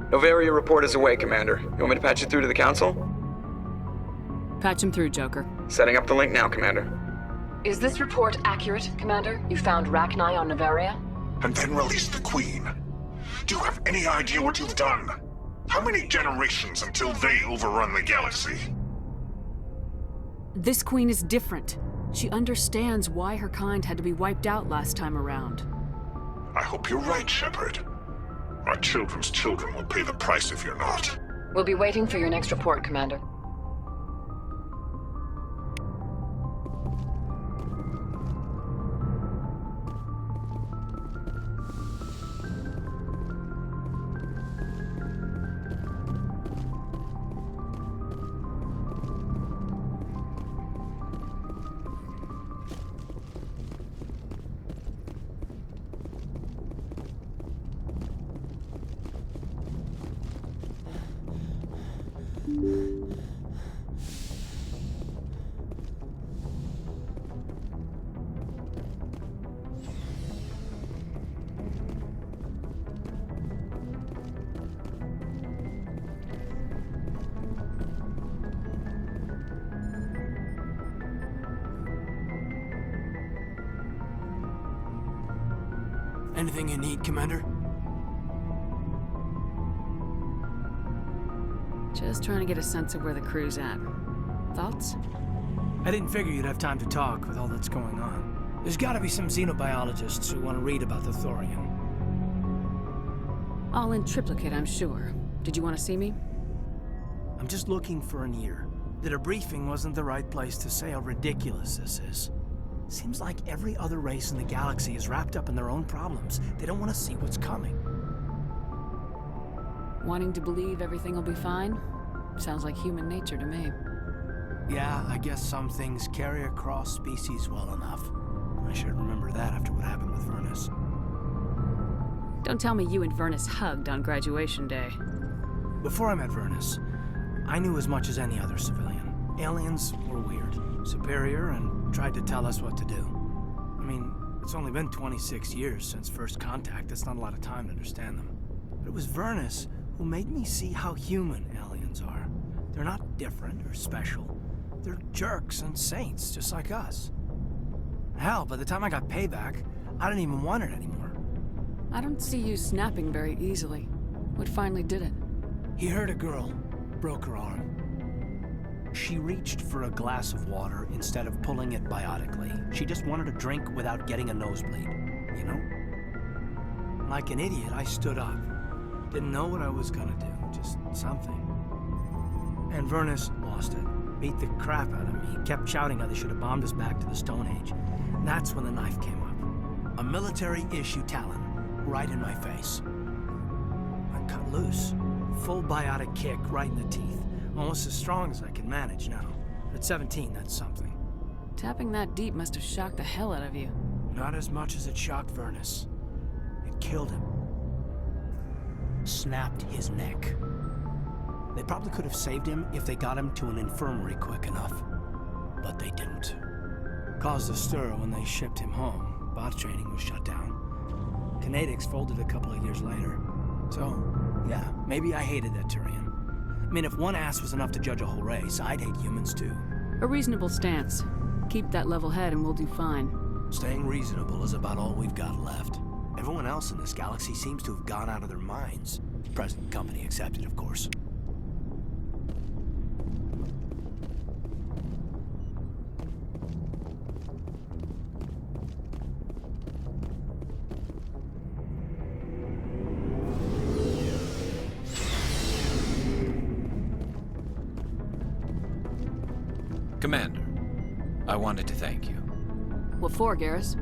Noveria report is away, Commander. You want me to patch it through to the Council? Patch him through, Joker. Setting up the link now, Commander. Is this report accurate, Commander? You found Rachni on Noveria? And then released the Queen. Do you have any idea what you've done? How many generations until they overrun the galaxy? This Queen is different. She understands why her kind had to be wiped out last time around. I hope you're right, Shepard. Our children's children will pay the price if you're not. We'll be waiting for your next report, Commander. Anything you need, Commander? Just trying to get a sense of where the crew's at. Thoughts? I didn't figure you'd have time to talk with all that's going on. There's gotta be some xenobiologists who want to read about the Thorium. All in triplicate, I'm sure. Did you want to see me? I'm just looking for an ear. The debriefing wasn't the right place to say how ridiculous this is. Seems like every other race in the galaxy is wrapped up in their own problems. They don't want to see what's coming. Wanting to believe everything will be fine? Sounds like human nature to me. Yeah, I guess some things carry across species well enough. I should remember that after what happened with Vernus. Don't tell me you and Vernus hugged on graduation day. Before I met Vernus, I knew as much as any other civilian. Aliens were weird, superior, and tried to tell us what to do. I mean, it's only been 26 years since first contact. That's not a lot of time to understand them. But it was Vernus who made me see how human aliens are. They're not different or special. They're jerks and saints, just like us. Hell, by the time I got payback, I didn't even want it anymore. I don't see you snapping very easily. What finally did it? He hurt a girl, broke her arm. She reached for a glass of water instead of pulling it biotically. She just wanted a drink without getting a nosebleed, you know? Like an idiot, I stood up. Didn't know what I was gonna do, just something. And Vernus lost it. Beat the crap out of me. Kept shouting how they should have bombed us back to the Stone Age. And that's when the knife came up. A military-issue Talon, right in my face. I cut loose. Full biotic kick right in the teeth. Almost as strong as I can manage now. At 17, that's something. Tapping that deep must have shocked the hell out of you. Not as much as it shocked Vernus. It killed him. Snapped his neck. They probably could have saved him if they got him to an infirmary quick enough. But they didn't. Caused a stir when they shipped him home. Bot training was shut down. Kinetics folded a couple of years later. So, yeah, maybe I hated that Turian. I mean, if one ass was enough to judge a whole race, I'd hate humans too. A reasonable stance. Keep that level head and we'll do fine. Staying reasonable is about all we've got left. Everyone else in this galaxy seems to have gone out of their minds. Present company accepted, of course. Commander, I wanted to thank you. What for, Garrus?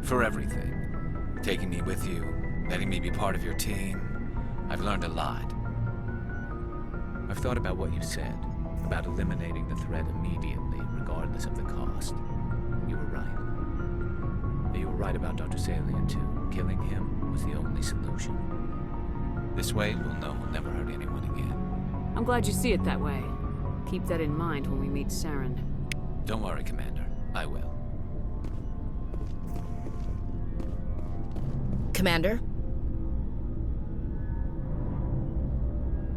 For everything. taking me with you, letting me be part of your team. I've learned a lot. I've thought about what you said, about eliminating the threat immediately, regardless of the cost. You were right. You were right about Dr. Salian, too. Killing him was the only solution. This way, we'll know we'll never hurt anyone again. I'm glad you see it that way. Keep that in mind when we meet Saren. Don't worry, Commander. I will. Commander?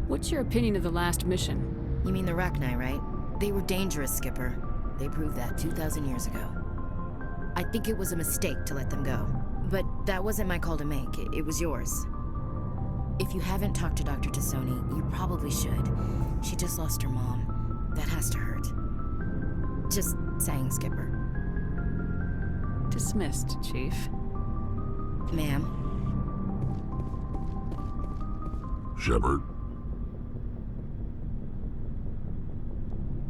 What's your opinion of the last mission? You mean the Rachni, right? They were dangerous, Skipper. They proved that 2,000 years ago. I think it was a mistake to let them go. But that wasn't my call to make. It was yours. If you haven't talked to Dr. Tassoni, you probably should. She just lost her mom. That has to hurt. Just saying, Skipper. Dismissed, Chief. Ma'am. Shepard.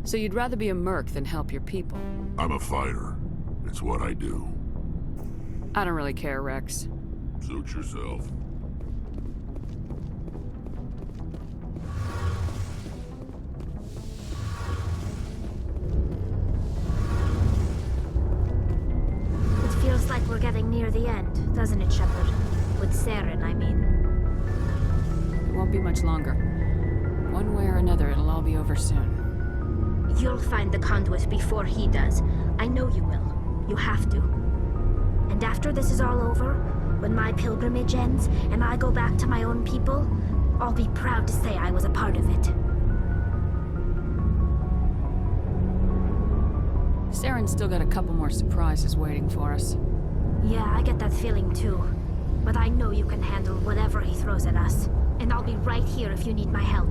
So you'd rather be a merc than help your people? I'm a fighter. It's what I do. I don't really care, Rex. Suit yourself. It feels like we're getting near the end, doesn't it, Shepard? With Saren, I mean. It won't be much longer. One way or another, it'll all be over soon. You'll find the conduit before he does. I know you will. You have to. And after this is all over, when my pilgrimage ends and I go back to my own people, I'll be proud to say I was a part of it. Saren's still got a couple more surprises waiting for us. Yeah, I get that feeling too. But I know you can handle whatever he throws at us. And I'll be right here if you need my help.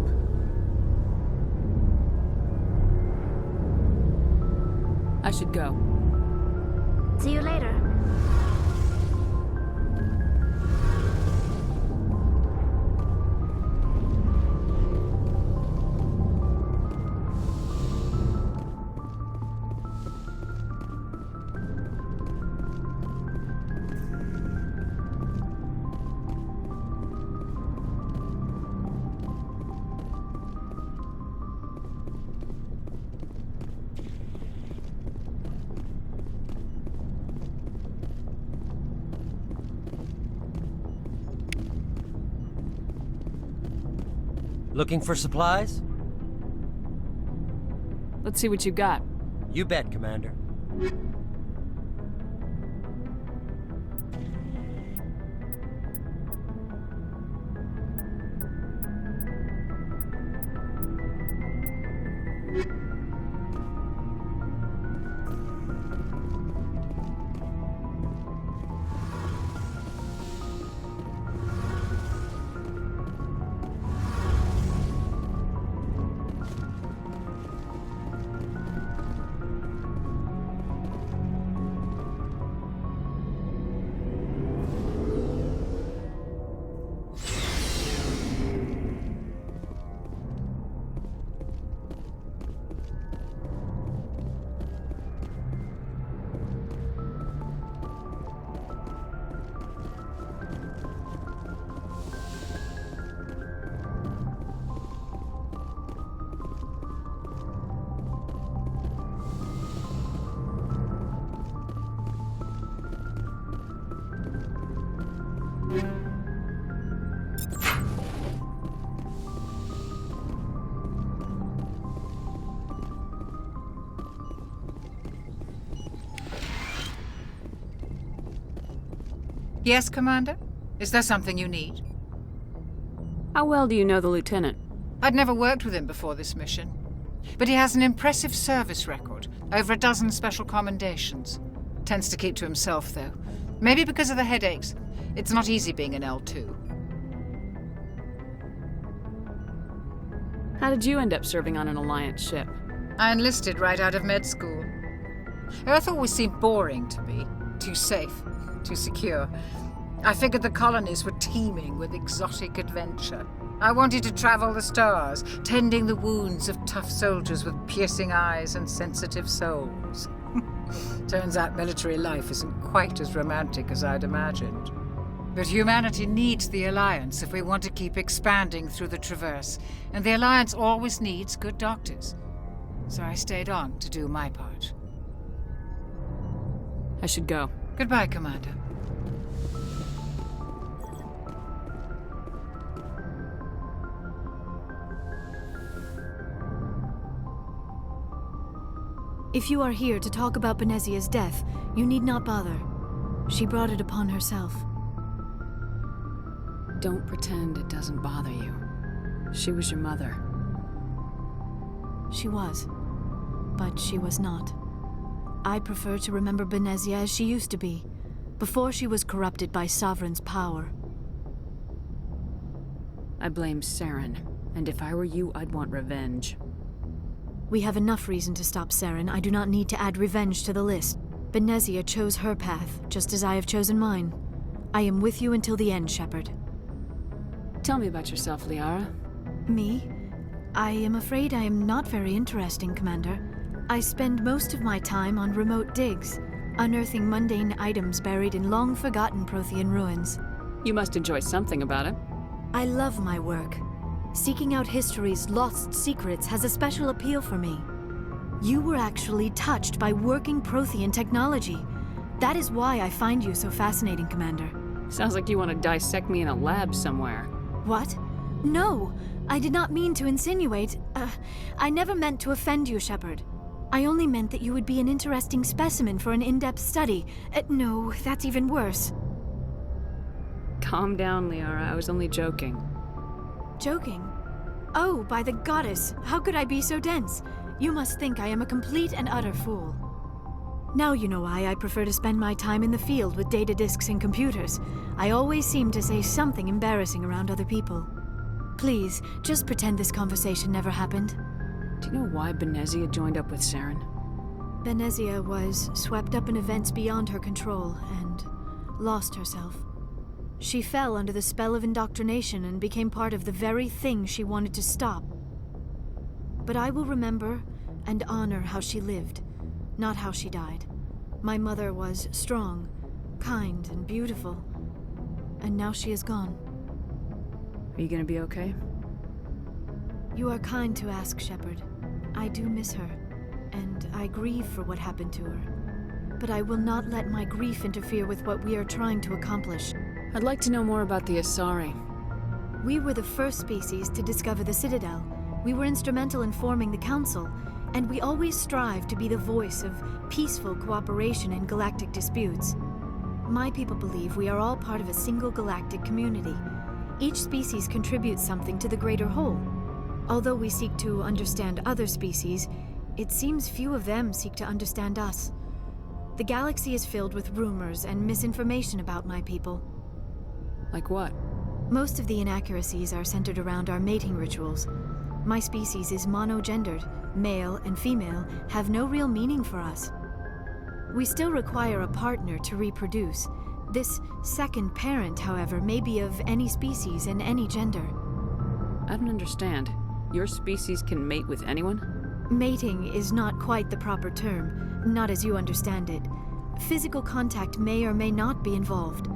I should go. See you later. Looking for supplies? Let's see what you got. You bet, Commander. Yes, Commander? Is there something you need? How well do you know the Lieutenant? I'd never worked with him before this mission. But he has an impressive service record, over a dozen special commendations. Tends to keep to himself, though. Maybe because of the headaches. It's not easy being an L2. How did you end up serving on an Alliance ship? I enlisted right out of med school. Earth always seemed boring to me. Too safe, too secure. I figured the colonies were teeming with exotic adventure. I wanted to travel the stars, tending the wounds of tough soldiers with piercing eyes and sensitive souls. Turns out military life isn't quite as romantic as I'd imagined. But humanity needs the Alliance if we want to keep expanding through the Traverse, and the Alliance always needs good doctors. So I stayed on to do my part. I should go. Goodbye, Commander. If you are here to talk about Benezia's death, you need not bother. She brought it upon herself. Don't pretend it doesn't bother you. She was your mother. She was. But she was not. I prefer to remember Benezia as she used to be, before she was corrupted by Sovereign's power. I blame Saren, and if I were you, I'd want revenge. We have enough reason to stop Saren. I do not need to add revenge to the list. Benezia chose her path, just as I have chosen mine. I am with you until the end, Shepard. Tell me about yourself, Liara. Me? I am afraid I am not very interesting, Commander. I spend most of my time on remote digs, unearthing mundane items buried in long-forgotten Prothean ruins. You must enjoy something about it. I love my work. Seeking out history's lost secrets has a special appeal for me. You were actually touched by working Prothean technology. That is why I find you so fascinating, Commander. Sounds like you want to dissect me in a lab somewhere. What? No! I did not mean to insinuate. I never meant to offend you, Shepard. I only meant that you would be an interesting specimen for an in-depth study. No, that's even worse. Calm down, Liara. I was only joking. Joking? Oh, by the goddess, how could I be so dense? You must think I am a complete and utter fool. Now you know why I prefer to spend my time in the field with data disks and computers. I always seem to say something embarrassing around other people. Please, just pretend this conversation never happened. Do you know why Benezia joined up with Saren? Benezia was swept up in events beyond her control and lost herself. She fell under the spell of indoctrination and became part of the very thing she wanted to stop. But I will remember and honor how she lived, not how she died. My mother was strong, kind, and beautiful, and now she is gone. Are you gonna be okay? You are kind to ask, Shepard. I do miss her, and I grieve for what happened to her. But I will not let my grief interfere with what we are trying to accomplish. I'd like to know more about the Asari. We were the first species to discover the Citadel. We were instrumental in forming the Council, and we always strive to be the voice of peaceful cooperation in galactic disputes. My people believe we are all part of a single galactic community. Each species contributes something to the greater whole. Although we seek to understand other species, it seems few of them seek to understand us. The galaxy is filled with rumors and misinformation about my people. Like what? Most of the inaccuracies are centered around our mating rituals. My species is monogendered. Male and female have no real meaning for us. We still require a partner to reproduce. This second parent, however, may be of any species and any gender. I don't understand. Your species can mate with anyone? Mating is not quite the proper term, not as you understand it. Physical contact may or may not be involved,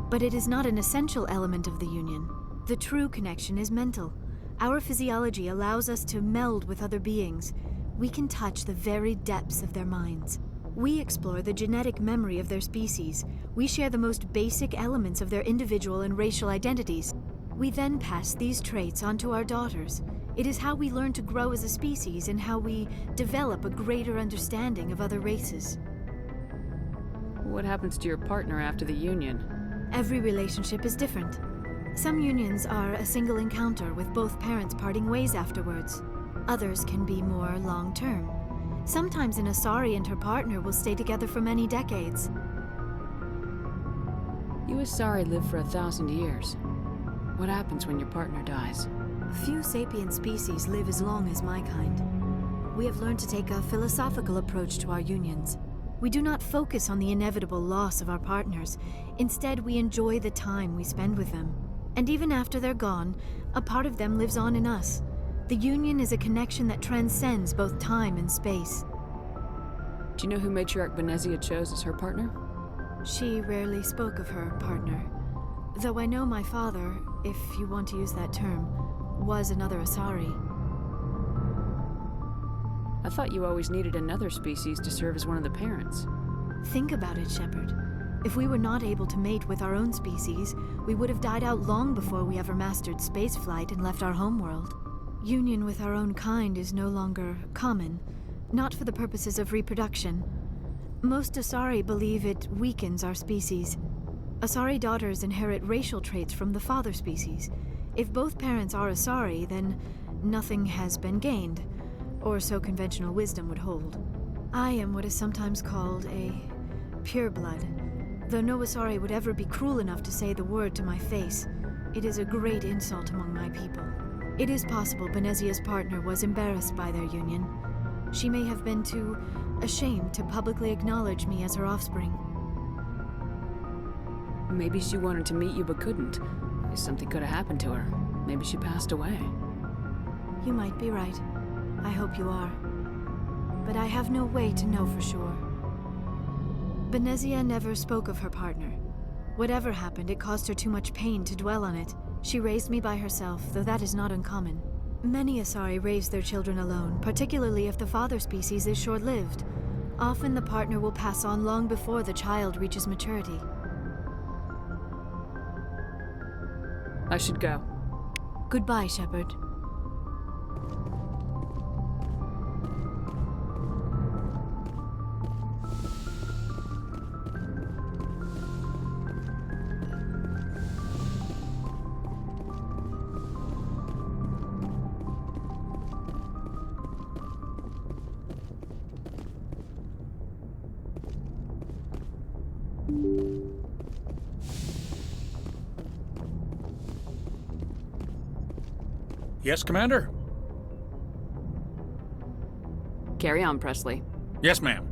but it is not an essential element of the union. The true connection is mental. Our physiology allows us to meld with other beings. We can touch the very depths of their minds. We explore the genetic memory of their species. We share the most basic elements of their individual and racial identities. We then pass these traits on to our daughters. It is how we learn to grow as a species and how we develop a greater understanding of other races. What happens to your partner after the union? Every relationship is different. Some unions are a single encounter with both parents parting ways afterwards. Others can be more long-term. Sometimes an Asari and her partner will stay together for many decades. You Asari live for 1,000 years. What happens when your partner dies? Few sapient species live as long as my kind. We have learned to take a philosophical approach to our unions. We do not focus on the inevitable loss of our partners. Instead, we enjoy the time we spend with them. And even after they're gone, a part of them lives on in us. The union is a connection that transcends both time and space. Do you know who Matriarch Benezia chose as her partner? She rarely spoke of her partner. Though I know my father, if you want to use that term, was another Asari. I thought you always needed another species to serve as one of the parents. Think about it, Shepard. If we were not able to mate with our own species, we would have died out long before we ever mastered spaceflight and left our homeworld. Union with our own kind is no longer common, not for the purposes of reproduction. Most Asari believe it weakens our species. Asari daughters inherit racial traits from the father species. If both parents are Asari, then nothing has been gained, or so conventional wisdom would hold. I am what is sometimes called a pureblood, though no Asari would ever be cruel enough to say the word to my face. It is a great insult among my people. It is possible Benezia's partner was embarrassed by their union. She may have been too ashamed to publicly acknowledge me as her offspring. Maybe she wanted to meet you but couldn't. Something could have happened to her. Maybe she passed away. You might be right. I hope you are. But I have no way to know for sure. Benezia never spoke of her partner. Whatever happened, it caused her too much pain to dwell on it. She raised me by herself, though that is not uncommon. Many Asari raise their children alone, particularly if the father species is short-lived. Often the partner will pass on long before the child reaches maturity. I should go. Goodbye, Shepard. Yes, Commander? Carry on, Presley. Yes, ma'am.